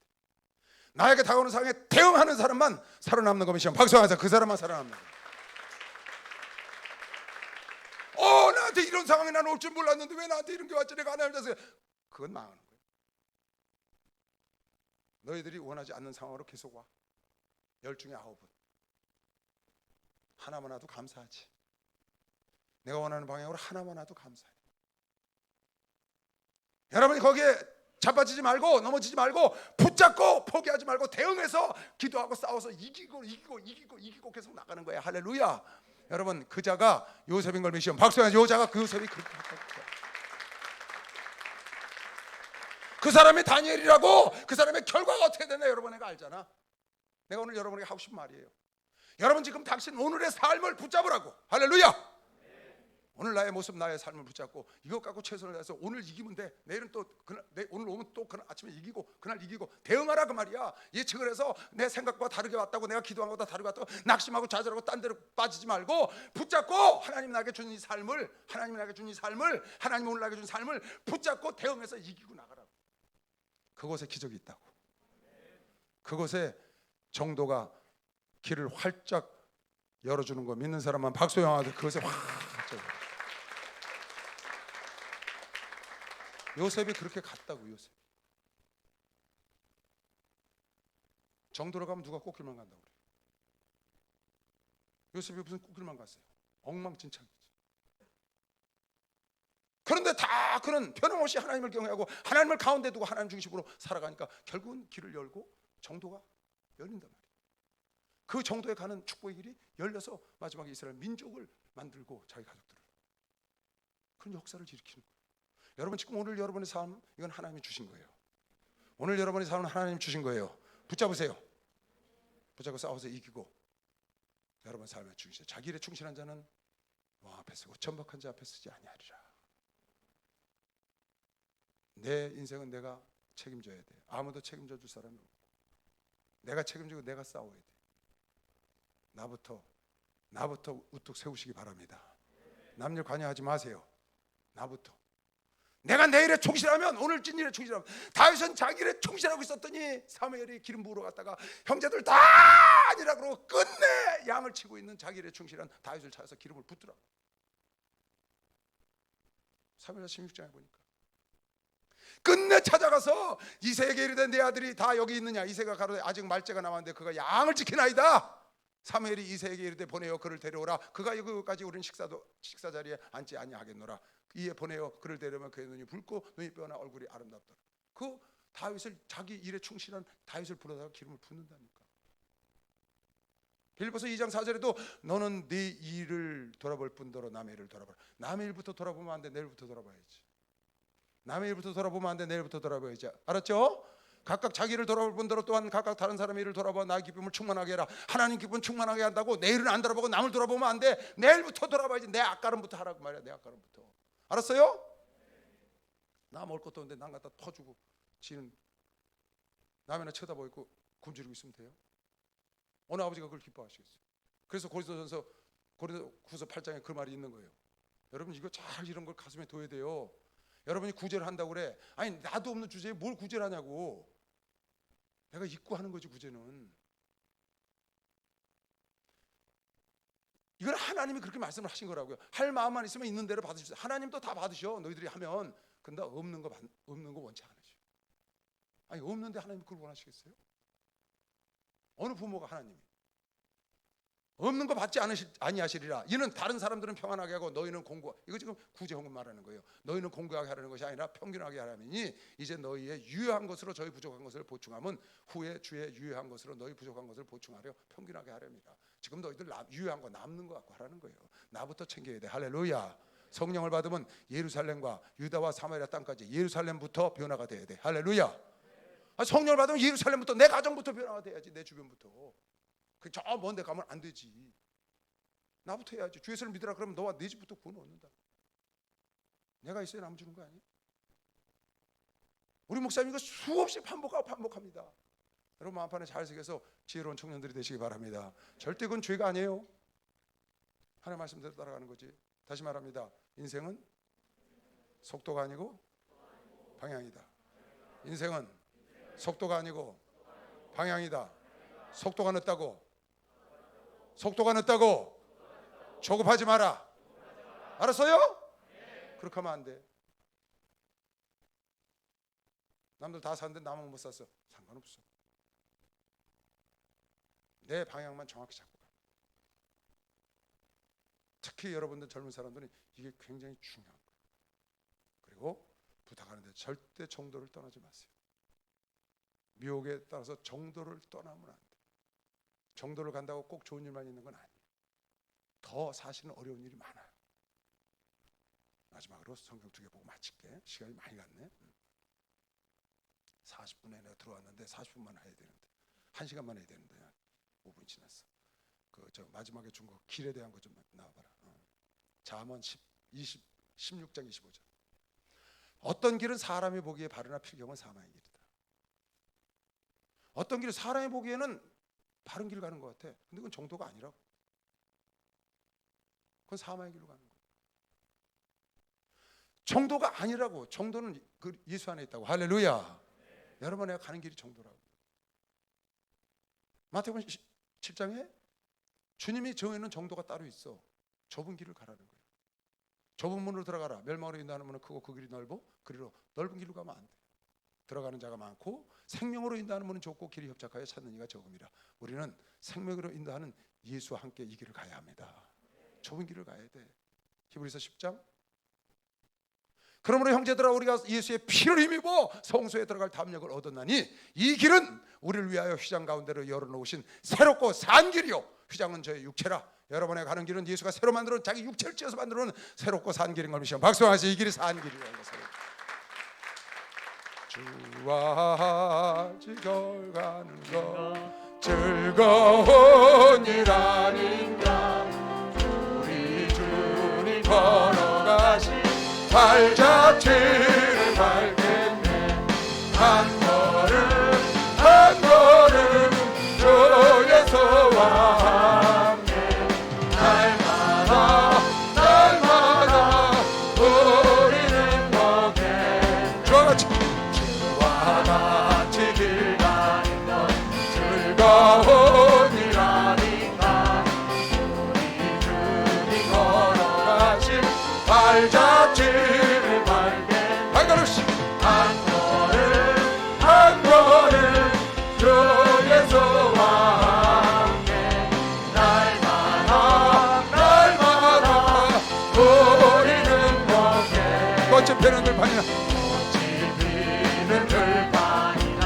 나에게 다가오는 상황에 대응하는 사람만 살아남는 것이죠. 박수하면서 그 사람만 살아남는 거예요. 나한테 이런 상황이 난 올 줄 몰랐는데 왜 나한테 이런 게 왔지? 내가 하나님을 잤어요. 그건 망하는 거예요. 너희들이 원하지 않는 상황으로 계속 와. 10 중에 9은 하나만 와도 감사하지. 내가 원하는 방향으로 하나만 와도 감사해. 여러분이 거기에 자빠지지 말고 넘어지지 말고 붙잡고 포기하지 말고 대응해서 기도하고 싸워서 이기고 계속 나가는 거예요. 할렐루야. 여러분 그 자가 요셉인 걸 믿으시면 박수야. 여자가 그 요셉이 그렇게 했다. 그 사람이 다니엘이라고. 그 사람의 결과가 어떻게 되나 여러분 내가 알잖아. 내가 오늘 여러분에게 하고 싶은 말이에요. 여러분 지금 당신 오늘의 삶을 붙잡으라고. 할렐루야. 오늘 나의 모습, 나의 삶을 붙잡고 이것 갖고 최선을 다해서 오늘 이기면 돼. 내일은 또 오늘 오면 또 그날 아침에 이기고 그날 이기고 대응하라 그 말이야. 예측을 해서 내 생각과 다르게 왔다고, 내가 기도한 것보다 다르게 왔다고 낙심하고 좌절하고 딴 데로 빠지지 말고 붙잡고 하나님 나에게 준 이 삶을, 하나님 나에게 준 이 삶을, 하나님 오늘 나에게 준 삶을 붙잡고 대응해서 이기고 나가라고. 그곳에 기적이 있다고. 그곳에 정도가 길을 활짝 열어주는 거 믿는 사람만 박수 영하도 그것에 활짝. 요셉이 그렇게 갔다고. 요셉 정도로 가면 누가 꽃길만 간다고 그래요. 요셉이 무슨 꽃길만 갔어요. 엉망진창이지. 그런데 다 그는 변함없이 하나님을 경외하고 하나님을 가운데 두고 하나님 중심으로 살아가니까 결국은 길을 열고 정도가 열린단 말이에요. 그 정도에 가는 축복의 길이 열려서 마지막에 이스라엘 민족을 만들고 자기 가족들을, 그런 역사를 일으키는 거예요. 여러분 지금 오늘 여러분의 삶, 이건 하나님이 주신 거예요. 오늘 여러분의 삶은 하나님 주신 거예요. 붙잡으세요. 붙잡고 싸워서 이기고 여러분 삶에 충실해. 자기 일에 충실한 자는 왕 앞에 서고 천박한 자 앞에 서지 아니하리라. 내 인생은 내가 책임져야 돼. 아무도 책임져 줄 사람이 없고 내가 책임지고 내가 싸워야 돼. 나부터 우뚝 세우시기 바랍니다. 남일 관여하지 마세요. 나부터. 내가 내 일에 충실하면, 오늘 찐 일에 충실하면, 다윗은 자기 일에 충실하고 있었더니 사무엘이 기름 부으러 갔다가 형제들 다 아니라 그러고 끝내 양을 치고 있는 자기 일에 충실한 다윗을 찾아서 기름을 붓더라. 사무엘하 16장에 보니까 끝내 찾아가서 이새에게 이르되 내 아들이 다 여기 있느냐. 이새가 가로되 아직 말째가 남았는데 그가 양을 지키나이다. 사무엘이 이새에게 이르되 보내어 그를 데려오라. 그가 여기까지 우리는 식사 자리에 앉지 아니하겠노라. 이에 보내어 그를 데려오면 그의 눈이 붉고 눈이 뼈나 얼굴이 아름답더라. 그 다윗을, 자기 일에 충실한 다윗을 불러다가 기름을 붓는다니까. 빌립보서 2장 4절에도 너는 네 일을 돌아볼 뿐더러 남의 일을 돌아보라. 남의 일부터 돌아보면 안 돼. 내일부터 돌아봐야지. 남의 일부터 돌아보면 안 돼. 내일부터 돌아봐야지. 알았죠? 각각 자기를 돌아볼 뿐더러 또한 각각 다른 사람의 일을 돌아봐 나의 기쁨을 충만하게 해라. 하나님 기쁨 충만하게 한다고 내일은 안 돌아보고 남을 돌아보면 안 돼. 내일부터 돌아봐야지. 내 앞가름부터 하라고 말이야. 내 앞가름부터. 알았어요? 나 먹을 것도 없는데 남 갖다 터주고 지는 남이나 쳐다보고 있고 굶주리고 있으면 돼요? 어느 아버지가 그걸 기뻐하시겠어요? 그래서 고린도전서 8장에 그 말이 있는 거예요. 여러분 이거 잘 이런 걸 가슴에 둬야 돼요. 여러분이 구제를 한다고 그래. 아니 나도 없는 주제에 뭘 구제를 하냐고. 내가 잊고 하는 거지 구제는. 이건 하나님이 그렇게 말씀을 하신 거라고요. 할 마음만 있으면 있는 대로 받으십시오. 하나님도 다 받으셔. 너희들이 하면. 근데 없는 거 원치 않으셔. 아니 없는데 하나님이 그걸 원하시겠어요? 어느 부모가 하나님이 없는 거 받지 아니하시리라. 이는 다른 사람들은 평안하게 하고 너희는 공고. 이거 지금 구제헌금 말하는 거예요. 너희는 공고하게 하라는 것이 아니라 평균하게 하라니 이제 너희의 유효한 것으로 저희 부족한 것을 보충하면 후에 주의 유효한 것으로 너희 부족한 것을 보충하려 평균하게 하렵니다. 지금 너희들 유효한 거 남는 거 갖고 하라는 거예요. 나부터 챙겨야 돼. 할렐루야. 성령을 받으면 예루살렘과 유다와 사마리아 땅까지 예루살렘부터 변화가 돼야 돼. 할렐루야. 성령을 받으면 예루살렘부터, 내 가정부터 변화가 돼야지. 내 주변부터. 저 먼 데 가면 안 되지. 나부터 해야지. 주 예수를 믿으라 그러면 너와 네 집부터 구원 얻는다. 내가 있어야 남 주는 거 아니야? 우리 목사님 이거 수없이 반복합니다. 여러분 마음판에 잘 새겨서 지혜로운 청년들이 되시기 바랍니다. 절대 그건 죄가 아니에요. 하나님 말씀대로 따라가는 거지. 다시 말합니다. 인생은 속도가 아니고 방향이다. 인생은 속도가 아니고 방향이다. 속도가 늦다고 조급하지 마라. 알았어요? 그렇게 하면 안 돼. 남들 다 사는데 나만 못 샀어. 상관없어. 내 방향만 정확히 잡고 가. 특히 여러분들 젊은 사람들은 이게 굉장히 중요한 거예요. 그리고 부탁하는데 절대 정도를 떠나지 마세요. 미혹에 따라서 정도를 떠나면 안 돼. 정도를 간다고 꼭 좋은 일만 있는 건 아니에요. 더 사실은 어려운 일이 많아요. 마지막으로 성경 2개 보고 마칠게. 시간이 많이 갔네. 40분에 내가 들어왔는데 40분만 해야 되는데 1시간만 해야 되는데 5분 지났어. 저 마지막에 준 거 길에 대한 거 좀 나와봐라. 잠언 16장 25절. 어떤 길은 사람이 보기에 바르나 필경은 사망의 길이다. 어떤 길은 사람이 보기에는 바른 길 가는 것 같아. 근데 그건 정도가 아니라고. 그건 사망의 길로 가는 거야. 정도가 아니라고. 정도는 그 예수 안에 있다고. 할렐루야. 여러분 내가 가는 길이 정도라고. 마태복음 7장에 주님이 정해놓은 정도가 따로 있어. 좁은 길을 가라는 거예요. 좁은 문으로 들어가라. 멸망으로 인도하는 문은 크고 그 길이 넓어. 그리로 넓은 길로 가면 안 돼. 들어가는 자가 많고 생명으로 인도하는 문은 좁고 길이 협착하여 찾는 이가 적음이라. 우리는 생명으로 인도하는 예수와 함께 이 길을 가야 합니다. 좁은 길을 가야 돼. 히브리서 10장. 그러므로 형제들아 우리가 예수의 피를 힘입어 성소에 들어갈 담력을 얻었나니 이 길은 우리를 위하여 휘장 가운데로 열어놓으신 새롭고 산 길이요 휘장은 저의 육체라. 여러분의 가는 길은 예수가 새로 만들어 자기 육체를 찢어서 만들어 놓은 새롭고 산 길인 걸 믿으시면 박수하세요. 이 길이 산 길이라는 것을. 주와 같이 걸어가는 것 즐거운 일 아닌가. 우리 주님 걸어가신 발자취를 밟겠네. 한 걸음 한 걸음 주 예수와 함께 날마다 날마다 우리는 걷게. 주와 같이 길 가는 것 즐거운 일 아닌가. 우리 주님 걸어가신 발자취를 밟게. 한 걸음씩 한 걸음 한 걸음 주 예수와 함께 날마다 날마다 우리는 걷게. 꽃이 피는 들판이나 꽃이 피는 들판이나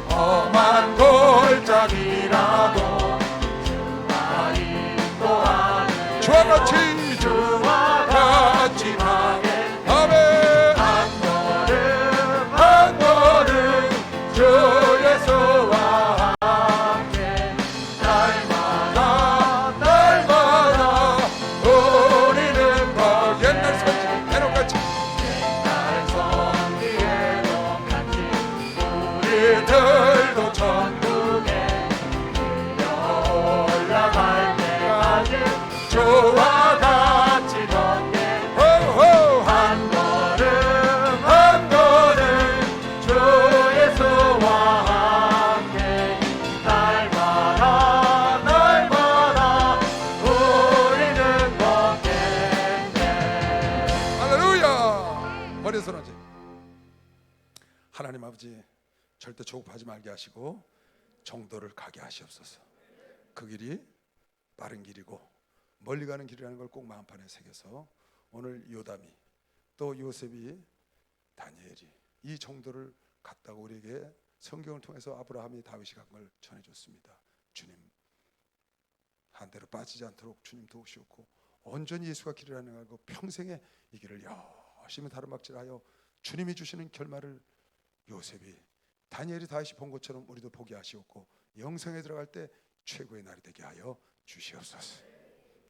험한 골짜기라도 주가 인도하는 주와 같이 주와 같이 가게. 아멘. 한 걸음 주 예수와 함께 날마다 날마다 우리는 거. 옛날 선지 해놓같이 옛날 선지 해놓같이 우리들도 천국에 올라갈 때까지 주와 같이 걷게. 한 걸음 한 걸음 주 예수와 함께 날마다 날마다 우리는 걷겠네. 할렐루야. 머리 손하지. 하나님 아버지 절대 조급하지 말게 하시고 정도를 가게 하시옵소서. 그 길이 빠른 길이고 멀리 가는 길이라는 걸 꼭 마음판에 새겨서 오늘 요담이 또 요셉이 다니엘이 이 정도를 갔다고 우리에게 성경을 통해서 아브라함이 다윗이 간 걸 전해줬습니다. 주님 한 대로 빠지지 않도록 주님 도우시옵고 온전히 예수가 길이라는 걸 알고 평생에 이 길을 열심히 다름박질하여 주님이 주시는 결말을 요셉이 다니엘이 다윗이 본 것처럼 우리도 보게 하시옵고 영생에 들어갈 때 최고의 날이 되게 하여 주시옵소서.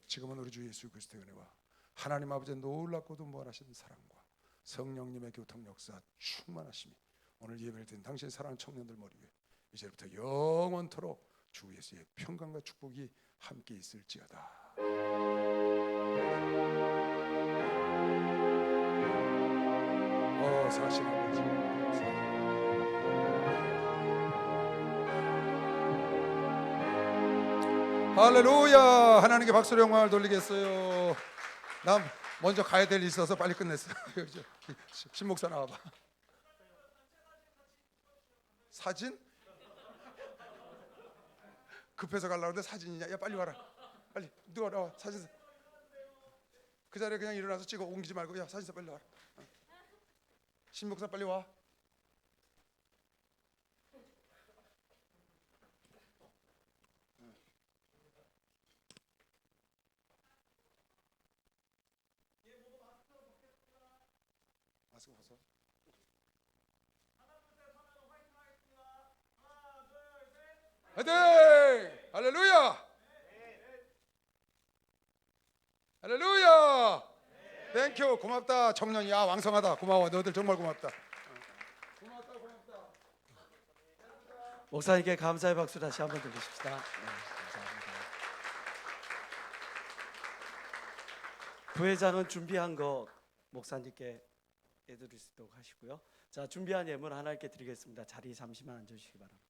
지금은 우리 주 예수 그리스도의 은혜와 하나님 아버지의 놀랍고도 무한하신 사랑과 성령님의 교통 역사 충만하심이 오늘 예배를 드린 당신 사랑하는 청년들 머리 위에 이제부터 영원토록 주 예수의 평강과 축복이 함께 있을지어다. 사실은 할렐루야. 하나님께 박수로 영광을 돌리겠어요. 난 먼저 가야 될 일 있어서 빨리 끝냈어요. 신목사 나와봐. 사진? 급해서 가려고 하는데 사진이냐? 야 빨리 와라. 빨리 누가 나와. 사진. 그 자리에 그냥 일어나서 찍어. 옮기지 말고 야 사진사 빨리 와라. 신목사 빨리 와. 마스크 벗어. 화이팅! 할렐루야! 할렐루야! 땡큐. 고맙다. 청년이 야 왕성하다. 고마워. 너희들 정말 고맙다. 고맙다. 목사님께 감사의 박수 다시 한번 드리십시다. 감사합니다. 부회장은 준비한 거 목사님께 해드릴 수 있도록 하시고요. 자, 준비한 예물 하나님께 드리겠습니다. 자리 잠시만 앉아주시기 바랍니다.